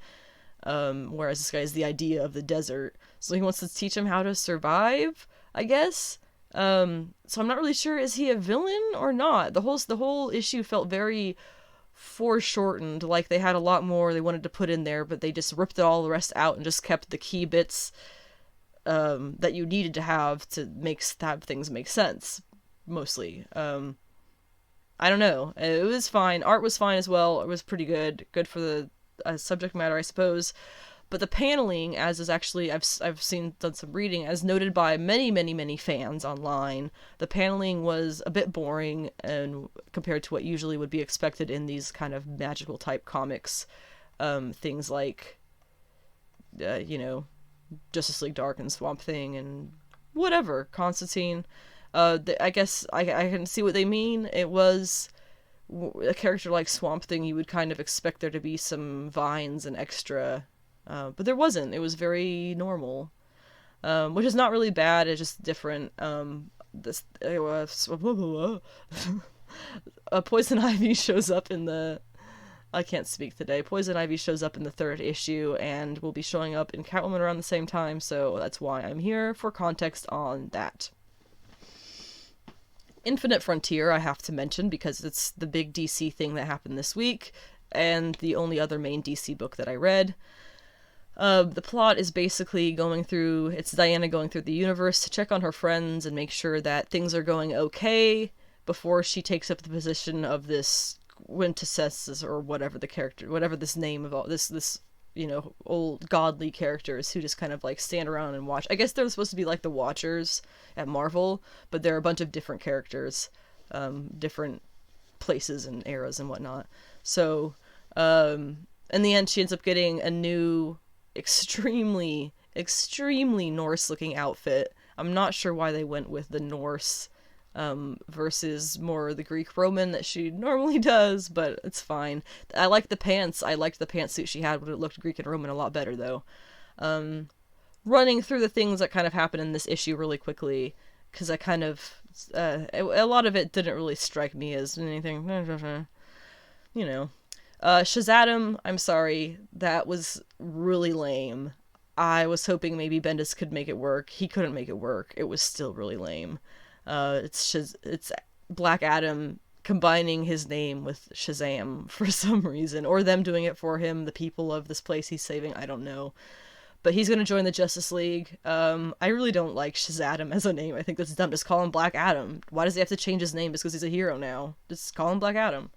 whereas this guy is the idea of the desert. So he wants to teach him how to survive, I guess. So I'm not really sure, is he a villain or not? The whole issue felt very foreshortened, like they had a lot more they wanted to put in there, but they just ripped all the rest out and just kept the key bits that you needed to have to have things make sense, mostly. I don't know. It was fine. Art was fine as well. It was pretty good. Good for the subject matter, I suppose. But the paneling, as is actually, I've done some reading, as noted by many fans online, the paneling was a bit boring and compared to what usually would be expected in these kind of magical type comics. Things like, Justice League Dark and Swamp Thing and whatever, Constantine. I guess I can see what they mean. It was a character like Swamp Thing, you would kind of expect there to be some vines and extra. But there wasn't. It was very normal, which is not really bad. It's just different. Poison Ivy shows up in the... I can't speak today. Poison Ivy shows up in the 3rd issue and will be showing up in Catwoman around the same time, so that's why I'm here, for context on that. Infinite Frontier I have to mention because it's the big DC thing that happened this week, and the only other main DC book that I read. The plot is basically it's Diana going through the universe to check on her friends and make sure that things are going okay before she takes up the position of this Quintessence, or whatever this name of all this old godly characters who just kind of like stand around and watch. I guess they're supposed to be like the Watchers at Marvel, but they're a bunch of different characters, different places and eras and whatnot. So, in the end, she ends up getting a new, extremely Norse looking outfit. I'm not sure why they went with the Norse versus more the Greek Roman that she normally does, but it's fine. I like the pants. I liked the pantsuit she had when it looked Greek and Roman a lot better, though. Running through the things that kind of happen in this issue really quickly, because I kind of a lot of it didn't really strike me as anything, Shazadam, I'm sorry, that was really lame. I was hoping maybe Bendis could make it work. He couldn't make it work. It was still really lame. It's Black Adam combining his name with Shazam for some reason, or them doing it for him, the people of this place he's saving, I don't know. But he's going to join the Justice League. I really don't like Shazadam as a name. I think that's dumb. Just call him Black Adam. Why does he have to change his name just because he's a hero now? Just call him Black Adam.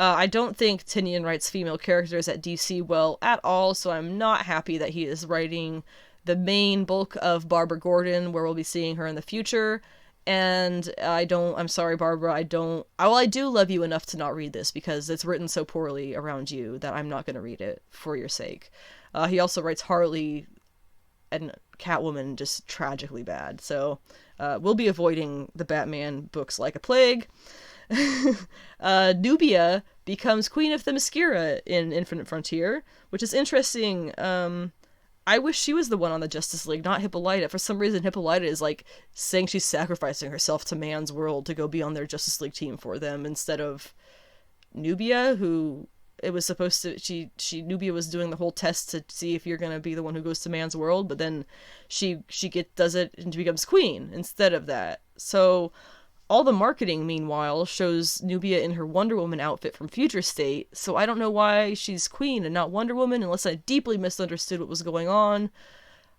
I don't think Tynion writes female characters at DC well at all, so I'm not happy that he is writing the main bulk of Barbara Gordon, where we'll be seeing her in the future. And I'm sorry, Barbara, I do love you enough to not read this, because it's written so poorly around you that I'm not going to read it for your sake. He also writes Harley and Catwoman just tragically bad, so we'll be avoiding the Batman books like a plague. Nubia becomes Queen of Themyscira in Infinite Frontier, which is interesting. I wish she was the one on the Justice League, not Hippolyta. For some reason, Hippolyta is like saying she's sacrificing herself to man's world to go be on their Justice League team for them, instead of Nubia, who it was supposed to. Nubia was doing the whole test to see if you're gonna be the one who goes to man's world, but then she does it and she becomes queen instead of that. So all the marketing, meanwhile, shows Nubia in her Wonder Woman outfit from Future State, so I don't know why she's Queen and not Wonder Woman, unless I deeply misunderstood what was going on.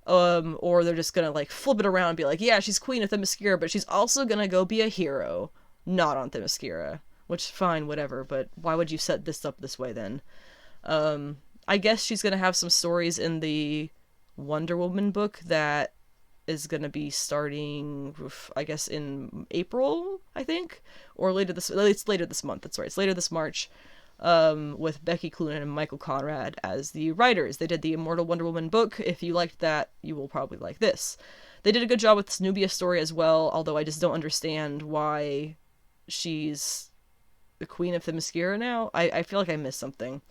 Or they're just gonna, like, flip it around and be like, yeah, she's Queen of Themyscira, but she's also gonna go be a hero, not on Themyscira. which, fine, whatever, but why would you set this up this way then? I guess she's gonna have some stories in the Wonder Woman book that is gonna be starting, I guess, in April, I think? Or it's later this month, that's right, it's later this March, with Becky Cloonan and Michael Conrad as the writers. They did the Immortal Wonder Woman book. If you liked that, you will probably like this. They did a good job with this Nubia story as well, although I just don't understand why she's the Queen of Themyscira now. I feel like I missed something.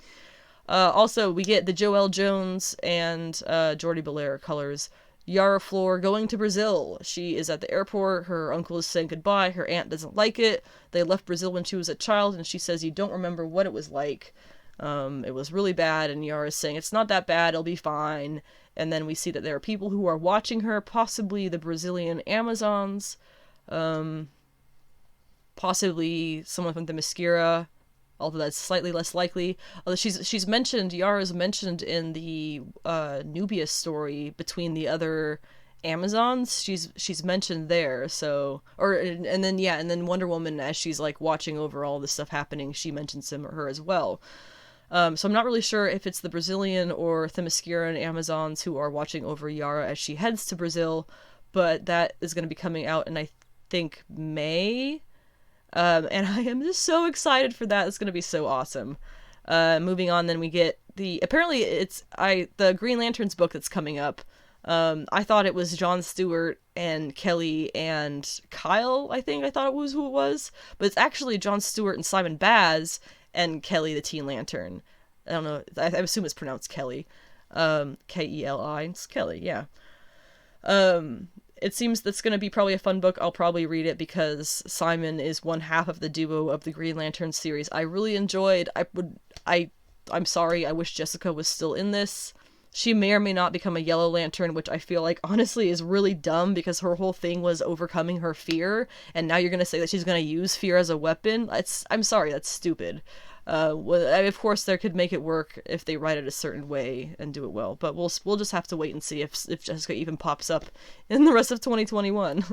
Also, we get the Joelle Jones and Jordi Belair colors. Yara Flor going to Brazil. She is at the airport. Her uncle is saying goodbye. Her aunt doesn't like it. They left Brazil when she was a child, and she says, you don't remember what it was like. It was really bad, and Yara is saying, it's not that bad, it'll be fine. And then we see that there are people who are watching her, possibly the Brazilian Amazons, possibly someone from the Themyscira, although that's slightly less likely. Although she's mentioned, Yara's mentioned in the Nubia story between the other Amazons. She's mentioned there. So, and then Wonder Woman, as she's like watching over all this stuff happening, she mentions her as well. So I'm not really sure if it's the Brazilian or Themysciran Amazons who are watching over Yara as she heads to Brazil, but that is going to be coming out in, I think, May. And I am just so excited for that. It's going to be so awesome. Moving on, then we get apparently the Green Lanterns book that's coming up. I thought it was Jon Stewart and Kelly and Kyle, I thought it was who it was. But it's actually Jon Stewart and Simon Baz and Kelly the Teen Lantern. I don't know, I assume it's pronounced Kelly. Keli, it's Kelly, yeah. It seems that's going to be probably a fun book. I'll probably read it because Simon is one half of the duo of the Green Lantern series. I really enjoyed. I'm sorry, I wish Jessica was still in this. She may or may not become a Yellow Lantern, which I feel like honestly is really dumb because her whole thing was overcoming her fear, and now you're going to say that she's going to use fear as a weapon? I'm sorry, that's stupid. Of course, they could make it work if they write it a certain way and do it well, but we'll just have to wait and see if Jessica even pops up in the rest of 2021.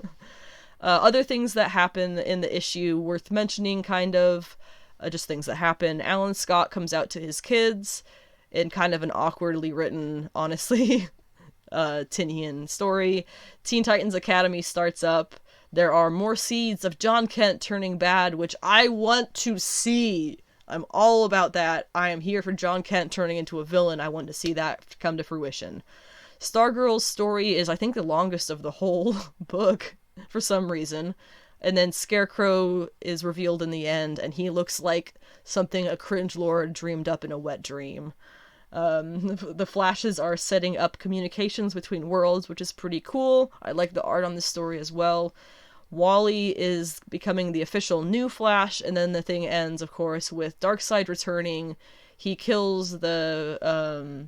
Other things that happen in the issue worth mentioning, kind of, just things that happen. Alan Scott comes out to his kids in kind of an awkwardly written, honestly, Tinian story. Teen Titans Academy starts up. There are more seeds of John Kent turning bad, which I want to see. I'm all about that. I am here for John Kent turning into a villain. I want to see that come to fruition. Stargirl's story is, I think, the longest of the whole book, for some reason. And then Scarecrow is revealed in the end, and he looks like something a cringe lord dreamed up in a wet dream. The Flashes are setting up communications between worlds, which is pretty cool. I like the art on this story as well. Wally is becoming the official new Flash, and then the thing ends, of course, with Darkseid returning. He kills the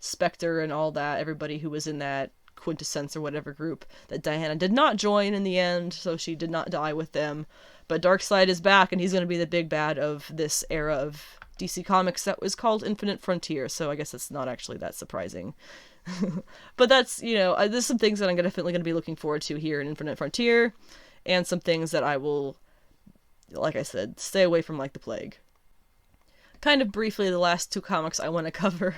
Spectre and all that, everybody who was in that Quintessence or whatever group that Diana did not join in the end, so she did not die with them. But Darkseid is back, and he's going to be the big bad of this era of DC Comics that was called Infinite Frontier, so I guess it's not actually that surprising. But that's, there's some things that I'm definitely going to be looking forward to here in Infinite Frontier, and some things that I will, like I said, stay away from like the plague. Kind of briefly, the last two comics I want to cover.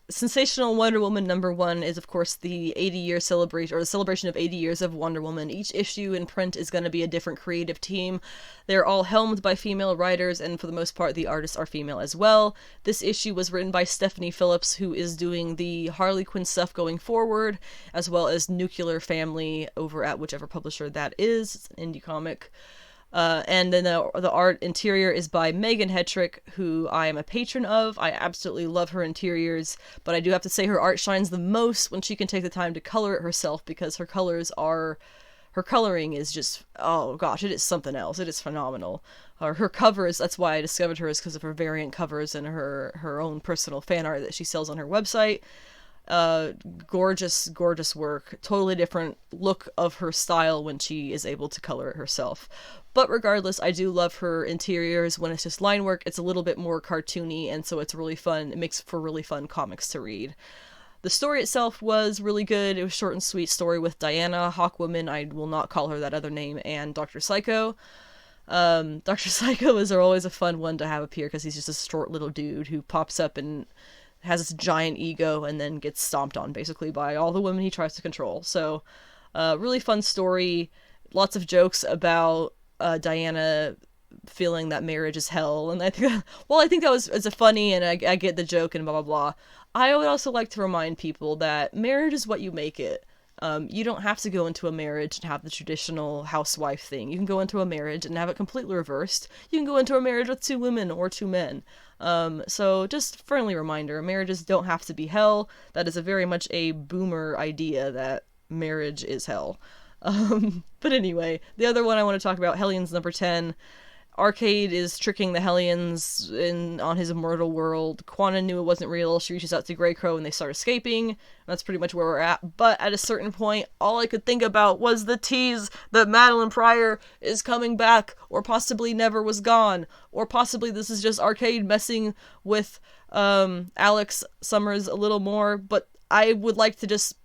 Sensational Wonder Woman #1 is, of course, the 80-year celebration, or the celebration of 80 years of Wonder Woman. Each issue in print is going to be a different creative team. They're all helmed by female writers, and for the most part, the artists are female as well. This issue was written by Stephanie Phillips, who is doing the Harley Quinn stuff going forward, as well as Nuclear Family over at whichever publisher that is. It's an indie comic. And then the art interior is by Megan Hetrick, who I am a patron of. I absolutely love her interiors, but I do have to say her art shines the most when she can take the time to color it herself, because her coloring is just, oh gosh, it is something else. It is phenomenal. Her covers, that's why I discovered her, is because of her variant covers and her own personal fan art that she sells on her website. Gorgeous work. Totally different look of her style when she is able to color it herself. But regardless, I do love her interiors. When it's just line work, it's a little bit more cartoony, and so it's really fun. It makes for really fun comics to read. The story itself was really good. It was a short and sweet story with Diana, Hawkwoman, I will not call her that other name, and Dr. Psycho. Dr. Psycho is always a fun one to have appear because he's just a short little dude who pops up and has this giant ego and then gets stomped on basically by all the women he tries to control. So, really fun story. Lots of jokes about Diana feeling that marriage is hell, and I think that was it's a funny, and I get the joke and blah blah blah. I would also like to remind people that marriage is what you make it. You don't have to go into a marriage and have the traditional housewife thing. You can go into a marriage and have it completely reversed. You can go into a marriage with 2 women or 2 men. So just friendly reminder, marriages don't have to be hell. That is a very much a boomer idea that marriage is hell. But anyway, the other one I want to talk about, Hellions number 10. Arcade is tricking the Hellions on his immortal world. Quana knew it wasn't real. She reaches out to Greycrow and they start escaping. That's pretty much where we're at. But at a certain point, all I could think about was the tease that Madeline Pryor is coming back, or possibly never was gone, or possibly this is just Arcade messing with Alex Summers a little more. But I would like to just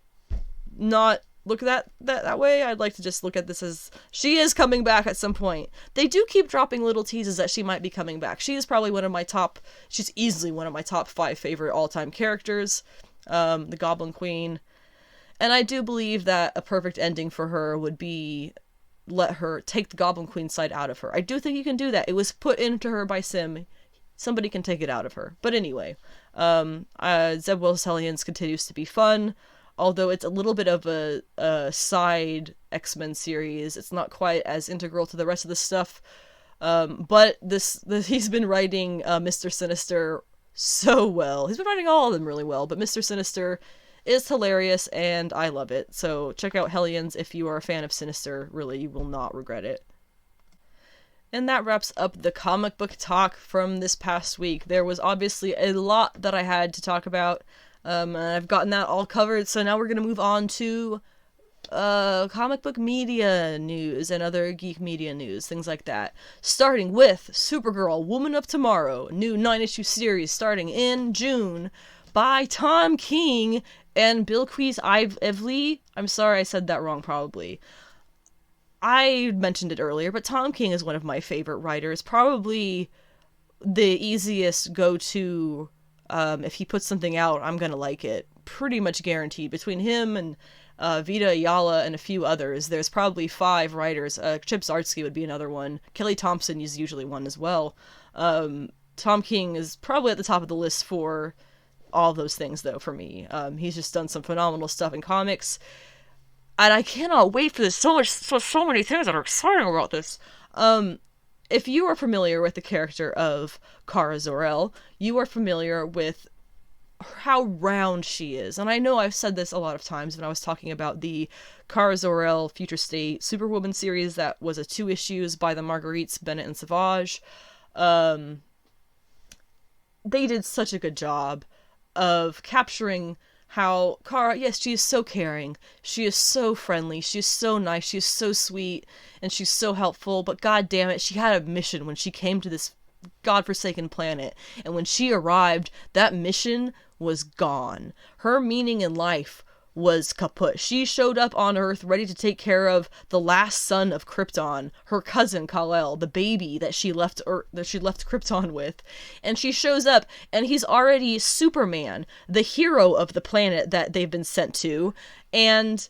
not look at that way. I'd like to just look at this as she is coming back at some point. They do keep dropping little teases that she might be coming back. She is probably she's easily one of my top 5 favorite all-time characters, the Goblin Queen. And I do believe that a perfect ending for her would be let her take the Goblin Queen side out of her. I do think you can do that. It was put into her by Sim. Somebody can take it out of her. But anyway, Zeb Wells' Hellions continues to be fun. Although it's a little bit of a side X-Men series. It's not quite as integral to the rest of the stuff. But he's been writing Mr. Sinister so well. He's been writing all of them really well, but Mr. Sinister is hilarious, and I love it. So check out Hellions if you are a fan of Sinister. Really, you will not regret it. And that wraps up the comic book talk from this past week. There was obviously a lot that I had to talk about. I've gotten that all covered, so now we're going to move on to comic book media news and other geek media news, things like that. Starting with Supergirl, Woman of Tomorrow, new 9-issue series starting in June by Tom King and Bilquis Evely. I'm sorry I said that wrong, probably. I mentioned it earlier, but Tom King is one of my favorite writers, probably the easiest go-to. If he puts something out, I'm gonna like it. Pretty much guaranteed. Between him and Vita Ayala and a few others, there's probably 5 writers. Chip Zdarsky would be another one. Kelly Thompson is usually one as well. Tom King is probably at the top of the list for all those things, though, for me. He's just done some phenomenal stuff in comics. And I cannot wait for this. So many things that are exciting about this. If you are familiar with the character of Kara Zor-El, you are familiar with how round she is. And I know I've said this a lot of times when I was talking about the Kara Zor-El Future State Superwoman series that was a 2 issues by the Marguerites, Bennett and Savage. They did such a good job of capturing how Kara, yes, she is so caring, she is so friendly, she is so nice, she is so sweet, and she's so helpful, but god damn it, she had a mission when she came to this godforsaken planet, and when she arrived, that mission was gone. Her meaning in life was kaput. She showed up on Earth ready to take care of the last son of Krypton, her cousin Kal-El, the baby that she left Krypton with. And she shows up, and he's already Superman, the hero of the planet that they've been sent to. And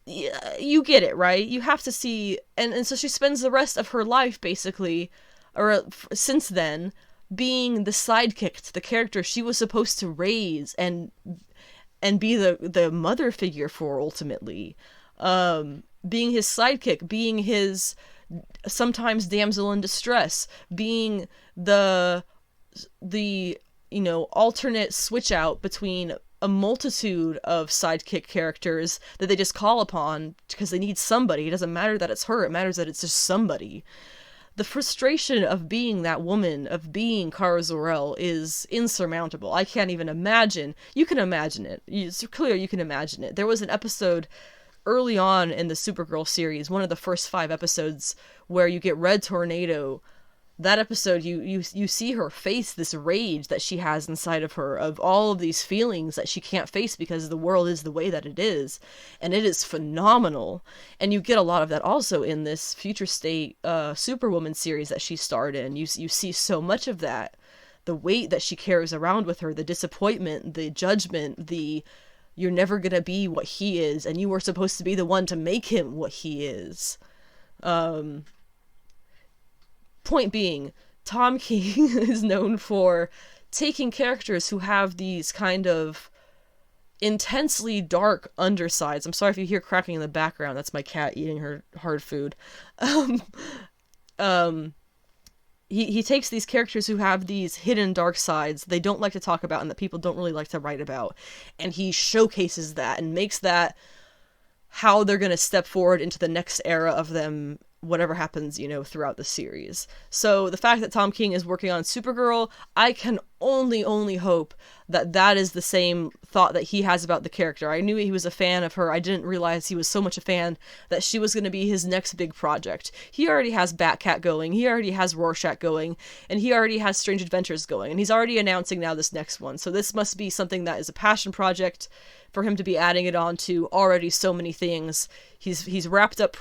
you get it, right? You have to see, and so she spends the rest of her life, basically, or since then, being the sidekick to the character she was supposed to raise and be the mother figure for, ultimately. Being his sidekick, being his sometimes damsel in distress, being the alternate switch out between a multitude of sidekick characters that they just call upon because they need somebody. It doesn't matter that it's her, it matters that it's just somebody. The frustration of being that woman, of being Kara Zor-El, is insurmountable. I can't even imagine. You can imagine it. It's clear you can imagine it. There was an episode early on in the Supergirl series, one of the first 5 episodes, where you get Red Tornado that episode, you see her face this rage that she has inside of her, of all of these feelings that she can't face because the world is the way that it is, and it is phenomenal. And you get a lot of that also in this Future State Superwoman series that she starred in. You see so much of that, the weight that she carries around with her, the disappointment, the judgment, the you're never gonna be what he is, and you were supposed to be the one to make him what he is. Point being, Tom King is known for taking characters who have these kind of intensely dark undersides. I'm sorry if you hear cracking in the background. That's my cat eating her hard food. He takes these characters who have these hidden dark sides they don't like to talk about and that people don't really like to write about, and he showcases that and makes that how they're going to step forward into the next era of them, whatever happens, throughout the series. So the fact that Tom King is working on Supergirl, I can only hope that that is the same thought that he has about the character. I knew he was a fan of her. I didn't realize he was so much a fan that she was going to be his next big project. He already has Batcat going, he already has Rorschach going, and he already has Strange Adventures going, and he's already announcing now this next one. So this must be something that is a passion project for him to be adding it on to already so many things. He's wrapped up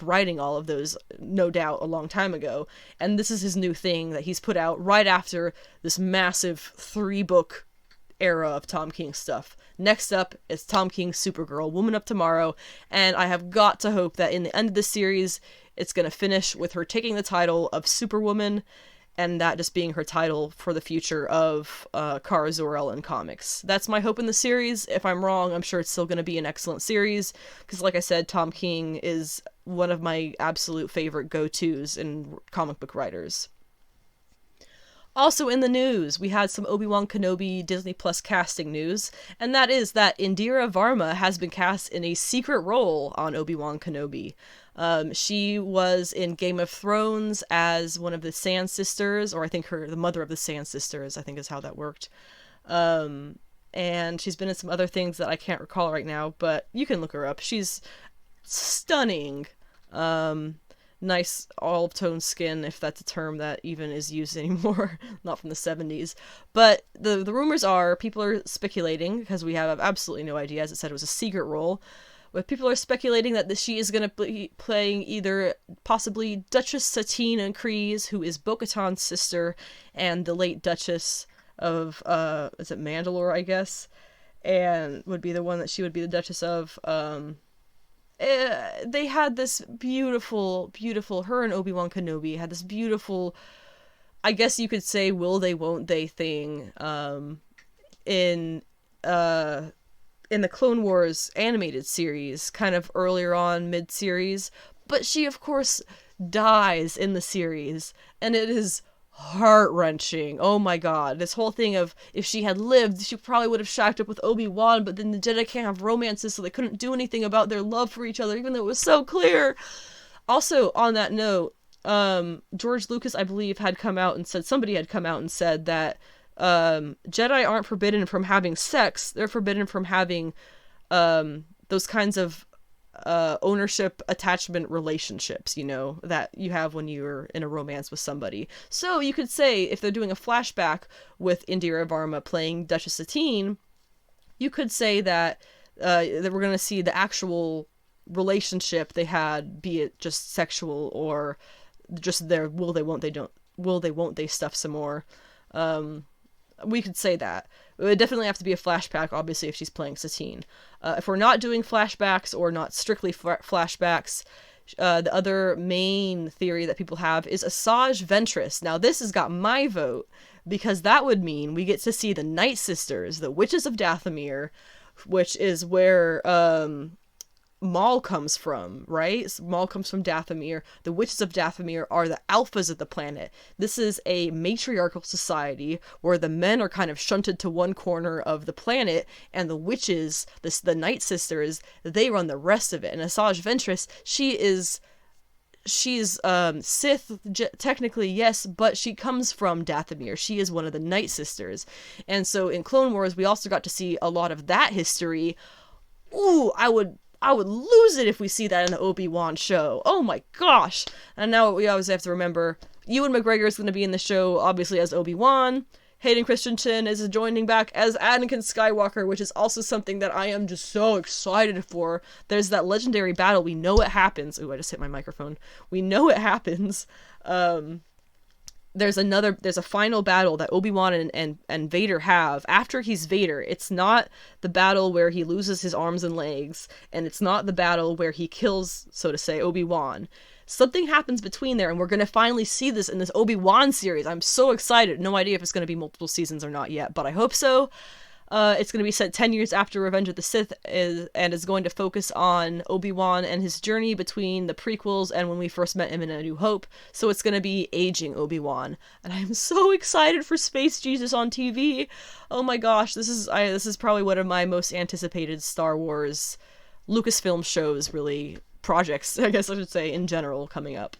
writing all of those, no doubt, a long time ago, and this is his new thing that he's put out right after this massive 3-book era of Tom King stuff. Next up is Tom King's Supergirl, Woman Up Tomorrow, and I have got to hope that in the end of the series, it's going to finish with her taking the title of Superwoman, and that just being her title for the future of Kara Zor-El in comics. That's my hope in the series. If I'm wrong, I'm sure it's still going to be an excellent series, because like I said, Tom King is one of my absolute favorite go-tos in comic book writers. Also in the news, we had some Obi-Wan Kenobi Disney Plus casting news, and that is that Indira Varma has been cast in a secret role on Obi-Wan Kenobi. She was in Game of Thrones as one of the Sand Sisters, or I think the mother of the Sand Sisters, I think is how that worked. And she's been in some other things that I can't recall right now, but you can look her up. She's stunning. Nice olive-tone skin, if that's a term that even is used anymore, not from the 70s. But the rumors are, people are speculating, because we have absolutely no idea, as it said, it was a secret role, but people are speculating that she is going to be playing either possibly Duchess Satine Kryze, who is Bo-Katan's sister, and the late Duchess of, is it Mandalore, I guess, and would be the one that she would be the Duchess of. They had this beautiful, her and Obi-Wan Kenobi had this beautiful, I guess you could say, will they, won't they thing, in the Clone Wars animated series, kind of earlier on, mid-series, but she, of course, dies in the series, and it is heart-wrenching. Oh my god. This whole thing of, if she had lived, she probably would have shacked up with Obi-Wan, but then the Jedi can't have romances, so they couldn't do anything about their love for each other, even though it was so clear. Also, on that note, George Lucas, I believe, somebody had come out and said that Jedi aren't forbidden from having sex, they're forbidden from having those kinds of ownership attachment relationships, that you have when you're in a romance with somebody. So you could say, if they're doing a flashback with Indira Varma playing Duchess Satine, you could say that we're going to see the actual relationship they had, be it just sexual or just their will they won't they stuff some more. We could say that. It would definitely have to be a flashback, obviously, if she's playing Satine. If we're not doing flashbacks, or not strictly flashbacks, the other main theory that people have is Asajj Ventress. Now, this has got my vote, because that would mean we get to see the Night Sisters, the Witches of Dathomir, which is where Maul comes from, right? Maul comes from Dathomir. The Witches of Dathomir are the alphas of the planet. This is a matriarchal society where the men are kind of shunted to one corner of the planet, and the witches, the Night Sisters, they run the rest of it. And Asajj Ventress, she's Sith, technically, yes, but she comes from Dathomir. She is one of the Night Sisters. And so in Clone Wars, we also got to see a lot of that history. Ooh, I would lose it if we see that in the Obi-Wan show. Oh my gosh. And now we always have to remember, Ewan McGregor is going to be in the show, obviously, as Obi-Wan. Hayden Christensen is joining back as Anakin Skywalker, which is also something that I am just so excited for. There's that legendary battle. We know it happens. Ooh, I just hit my microphone. We know it happens. There's a final battle that Obi-Wan and Vader have after he's Vader. It's not the battle where he loses his arms and legs, and it's not the battle where he kills, so to say, Obi-Wan. Something happens between there, and we're going to finally see this in this Obi-Wan series. I'm so excited. No idea if it's going to be multiple seasons or not yet, but I hope so. It's going to be set 10 years after Revenge of the Sith, and is going to focus on Obi-Wan and his journey between the prequels and when we first met him in A New Hope. So it's going to be aging Obi-Wan, and I'm so excited for Space Jesus on TV. Oh my gosh, this is probably one of my most anticipated Star Wars Lucasfilm shows, really. Projects, I guess I should say, in general, coming up.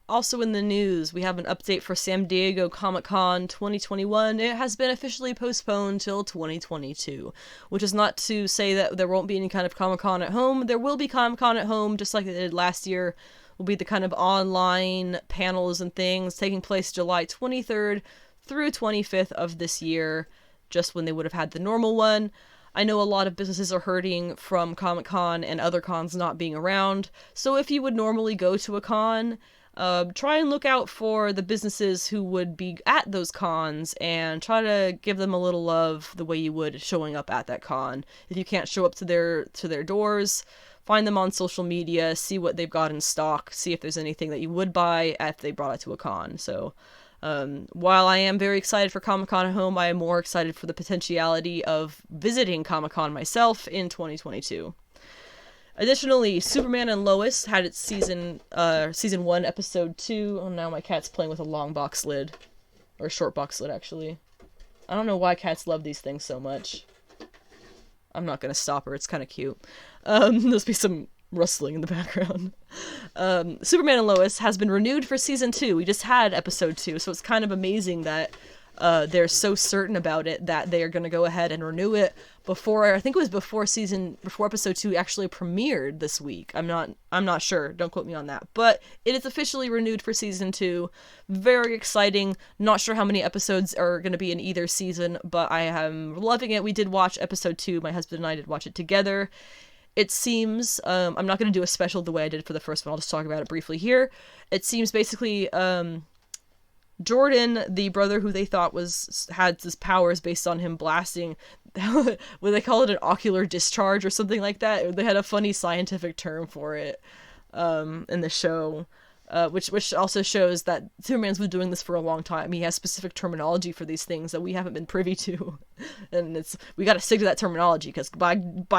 Also in the news, we have an update for San Diego Comic-Con 2021. It has been officially postponed till 2022, which is not to say that there won't be any kind of Comic-Con at home. There will be Comic-Con at home, just like they did last year. Will be the kind of online panels and things taking place July 23rd through 25th of this year, just when they would have had the normal one. I know a lot of businesses are hurting from Comic-Con and other cons not being around, so if you would normally go to a con, try and look out for the businesses who would be at those cons and try to give them a little love the way you would showing up at that con. If you can't show up to their doors, find them on social media, see what they've got in stock, see if there's anything that you would buy if they brought it to a con. So while I am very excited for Comic-Con at home, I am more excited for the potentiality of visiting Comic-Con myself in 2022. Additionally, Superman and Lois had its season 1, episode 2. Oh, now my cat's playing with a long box lid. Or a short box lid, actually. I don't know why cats love these things so much. I'm not gonna stop her, it's kind of cute. There'll be some rustling in the background. Superman and Lois has been renewed for season 2. We just had episode 2, so it's kind of amazing that they're so certain about it that they are going to go ahead and renew it before, I think it was before episode 2 actually premiered this week. I'm not sure, don't quote me on that, but it is officially renewed for season 2. Very exciting. Not sure how many episodes are going to be in either season, but I am loving it. We did watch episode 2, my husband and I did watch it together. It seems, I'm not going to do a special the way I did for the first one, I'll just talk about it briefly here. It seems basically, Jordan, the brother who they thought had his powers based on him blasting, what they call it, an ocular discharge or something like that. They had a funny scientific term for it, in the show. Which also shows that Superman's been doing this for a long time. He has specific terminology for these things that we haven't been privy to, and we got to stick to that terminology because by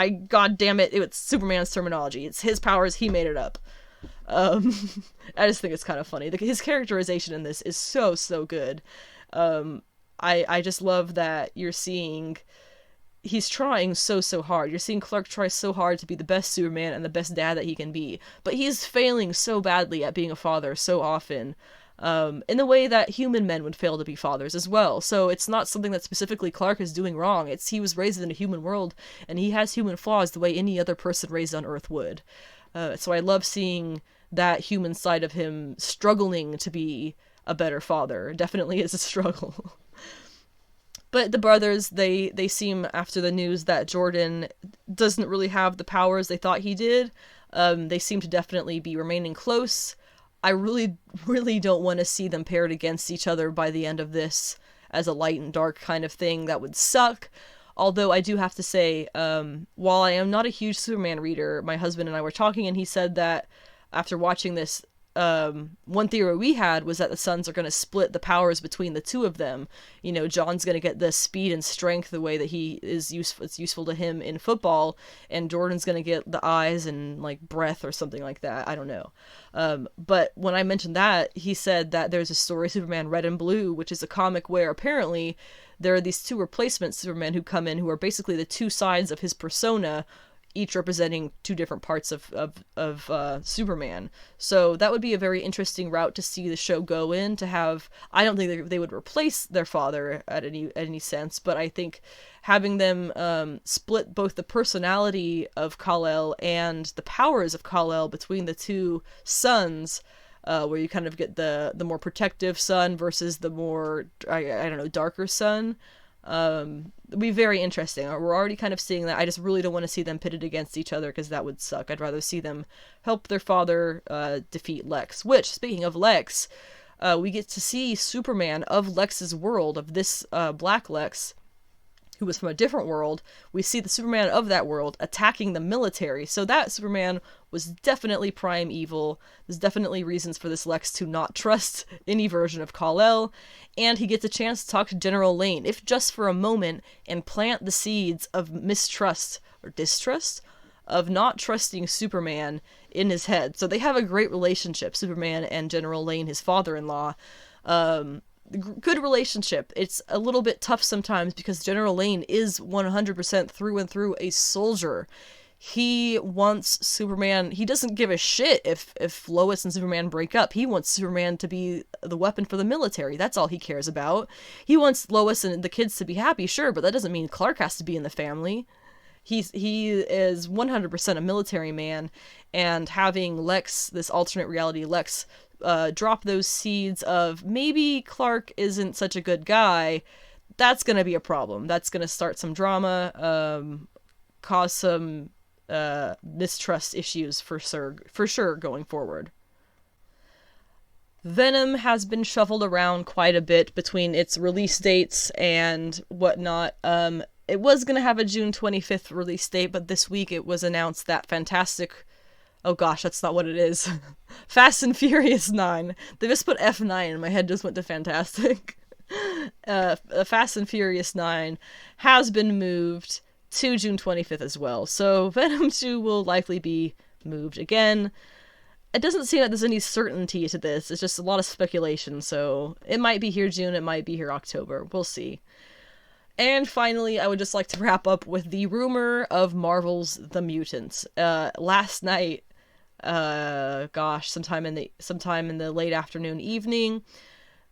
God damn it, it's Superman's terminology. It's his powers. He made it up. I just think it's kind of funny. His characterization in this is so good. I just love that you're seeing. He's trying so hard. You're seeing Clark try so hard to be the best Superman and the best dad that he can be, but he's failing so badly at being a father so often, in the way that human men would fail to be fathers as well. So it's not something that specifically Clark is doing wrong. He was raised in a human world, and he has human flaws the way any other person raised on Earth would. So I love seeing that human side of him struggling to be a better father. It definitely is a struggle. But the brothers, they seem, after the news that Jordan doesn't really have the powers they thought he did, they seem to definitely be remaining close. I really don't want to see them paired against each other by the end of this as a light and dark kind of thing. That would suck. Although I do have to say, while I am not a huge Superman reader, my husband and I were talking, and he said that after watching this, one theory we had was that the sons are going to split the powers between the two of them. You know, John's going to get the speed and strength the way that it's useful to him in football, and Jordan's going to get the eyes and like breath or something like that. I don't know. But when I mentioned that, he said that there's a story, Superman Red and Blue, which is a comic where apparently there are these two replacement Supermen who come in who are basically the two sides of his persona, each representing two different parts of Superman. So that would be a very interesting route to see the show go in, to have, I don't think they would replace their father at any sense, but I think having them split both the personality of Kal-El and the powers of Kal-El between the two sons where you kind of get the more protective son versus the more, I don't know, darker son. It'd be very interesting. We're already kind of seeing that. I just really don't want to see them pitted against each other, because that would suck. I'd rather see them help their father defeat Lex. Which, speaking of Lex, we get to see Superman of Lex's world, of this Black Lex, who was from a different world. We see the Superman of that world attacking the military. So that Superman was definitely prime evil. There's definitely reasons for this Lex to not trust any version of Kal-El. And he gets a chance to talk to General Lane, if just for a moment, and plant the seeds of mistrust or distrust of not trusting Superman in his head. So they have a great relationship, Superman and General Lane, his father-in-law. Good relationship. It's a little bit tough sometimes because General Lane is 100% through and through a soldier. He wants Superman, he doesn't give a shit if Lois and Superman break up. He wants Superman to be the weapon for the military. That's all he cares about. He wants Lois and the kids to be happy, sure, but that doesn't mean Clark has to be in the family. He is 100% a military man, and having Lex, this alternate reality Lex, drop those seeds of maybe Clark isn't such a good guy, that's going to be a problem. That's going to start some drama, cause some mistrust issues for sure going forward. Venom has been shuffled around quite a bit between its release dates and whatnot. It was going to have a June 25th release date, but this week it was announced that oh gosh, that's not what it is. Fast and Furious 9. They just put F9 and my head just went to Fantastic. Fast and Furious 9 has been moved to June 25th as well. So Venom 2 will likely be moved again. It doesn't seem like there's any certainty to this. It's just a lot of speculation. So it might be here June, it might be here October. We'll see. And finally, I would just like to wrap up with the rumor of Marvel's The Mutants. Last night, sometime in the late afternoon, evening,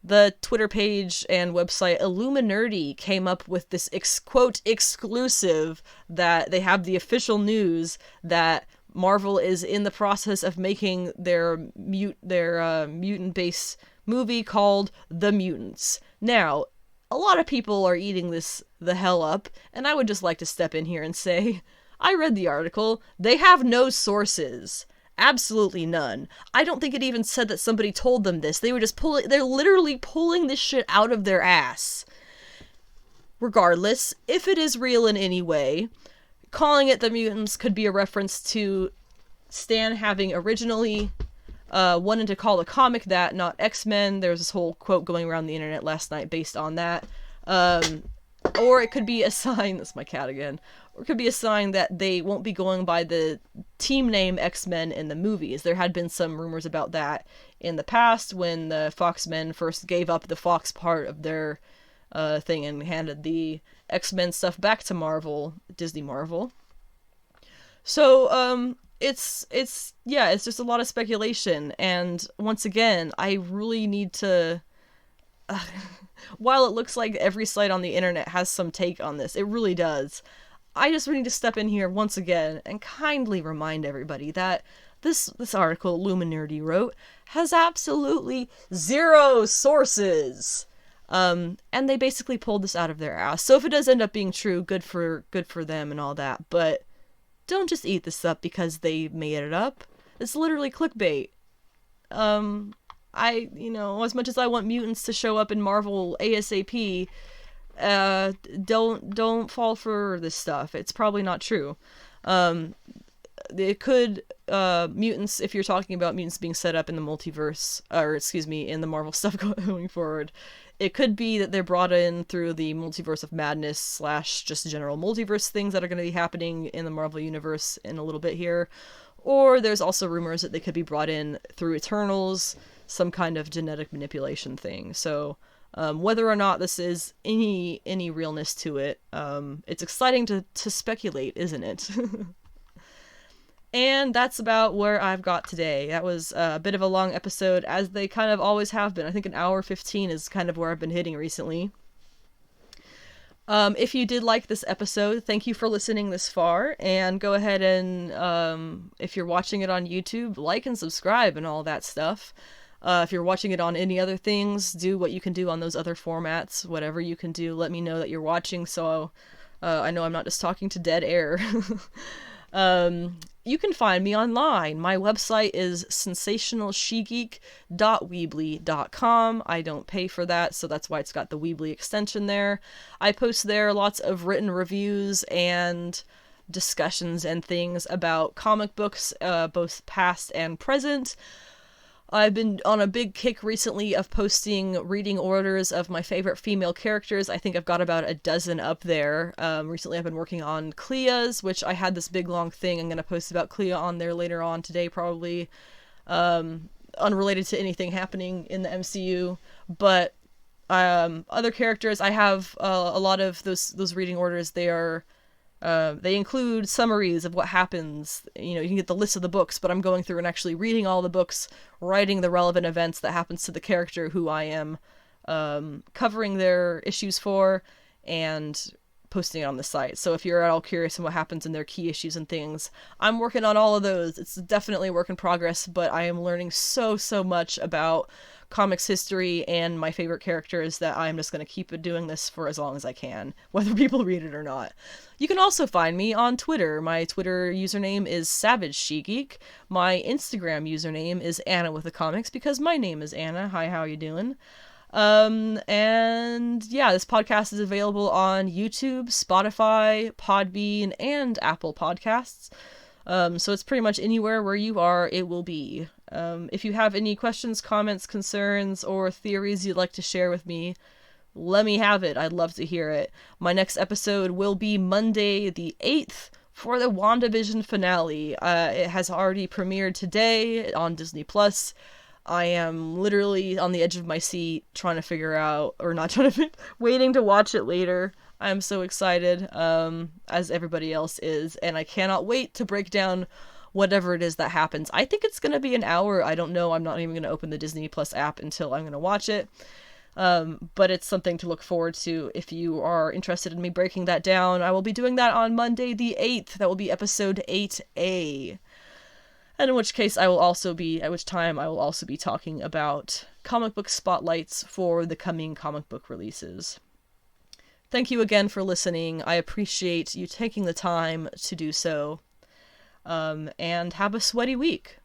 the Twitter page and website Illuminerdi came up with this quote exclusive that they have the official news that Marvel is in the process of making their mutant-based movie called The Mutants. Now, a lot of people are eating this the hell up, and I would just like to step in here and say, I read the article. They have no sources. Absolutely none. I don't think it even said that somebody told them this. They were just they're literally pulling this shit out of their ass. Regardless, if it is real in any way, calling it The Mutants could be a reference to Stan having originally wanted to call the comic that, not X-Men. There was this whole quote going around the internet last night based on that. Or it could be a sign, that's my cat again, or it could be a sign that they won't be going by the team name X-Men in the movies. There had been some rumors about that in the past when the Foxmen first gave up the Fox part of their thing and handed the X-Men stuff back to Marvel, Disney Marvel. So, it's just a lot of speculation, and once again, I really need to, while it looks like every site on the internet has some take on this, it really does, I just need to step in here once again and kindly remind everybody that this article Illuminerdi wrote has absolutely zero sources, and they basically pulled this out of their ass. So if it does end up being true, good for them and all that, but don't just eat this up because they made it up. It's literally clickbait. As much as I want mutants to show up in Marvel ASAP, don't fall for this stuff. It's probably not true. It could, mutants, if you're talking about mutants being set up in the multiverse, in the Marvel stuff going forward, it could be that they're brought in through the multiverse of madness / just general multiverse things that are going to be happening in the Marvel universe in a little bit here. Or there's also rumors that they could be brought in through Eternals, some kind of genetic manipulation thing. So, whether or not this is any realness to it, it's exciting to speculate, isn't it? And that's about where I've got today. That was a bit of a long episode, as they kind of always have been. I think an hour 15 is kind of where I've been hitting recently. If you did like this episode, thank you for listening this far, and go ahead and, if you're watching it on YouTube, like and subscribe and all that stuff. If you're watching it on any other things, do what you can do on those other formats. Whatever you can do, let me know that you're watching, so I know I'm not just talking to dead air. You can find me online. My website is sensationalshegeek.weebly.com. I don't pay for that, so that's why it's got the Weebly extension there. I post there lots of written reviews and discussions and things about comic books, both past and present. I've been on a big kick recently of posting reading orders of my favorite female characters. I think I've got about a dozen up there. Recently I've been working on Clea's, which I had this big long thing I'm going to post about Clea on there later on today, probably unrelated to anything happening in the MCU. But other characters, I have a lot of those reading orders. They include summaries of what happens. You can get the list of the books, but I'm going through and actually reading all the books, writing the relevant events that happens to the character who I am covering their issues for, and posting it on the site. So if you're at all curious on what happens in their key issues and things, I'm working on all of those. It's definitely a work in progress, but I am learning so much about comics history and my favorite characters that I'm just going to keep doing this for as long as I can, whether people read it or not. You can also find me on Twitter. My Twitter username is Savage She-Geek. My Instagram username is Anna with the Comics, because my name is Anna. Hi, how you doing? And yeah, this podcast is available on YouTube, Spotify, Podbean, and Apple Podcasts. So it's pretty much anywhere where you are, it will be. If you have any questions, comments, concerns, or theories you'd like to share with me, let me have it. I'd love to hear it. My next episode will be Monday the 8th for the WandaVision finale. It has already premiered today on Disney+. I am literally on the edge of my seat trying to figure out, or not trying to, waiting to watch it later. I'm so excited, as everybody else is, and I cannot wait to break down whatever it is that happens. I think it's going to be an hour. I don't know. I'm not even going to open the Disney Plus app until I'm going to watch it. But it's something to look forward to if you are interested in me breaking that down. I will be doing that on Monday the 8th. That will be episode 8A. And in which case I will also be talking about comic book spotlights for the coming comic book releases. Thank you again for listening. I appreciate you taking the time to do so. And have a sweaty week.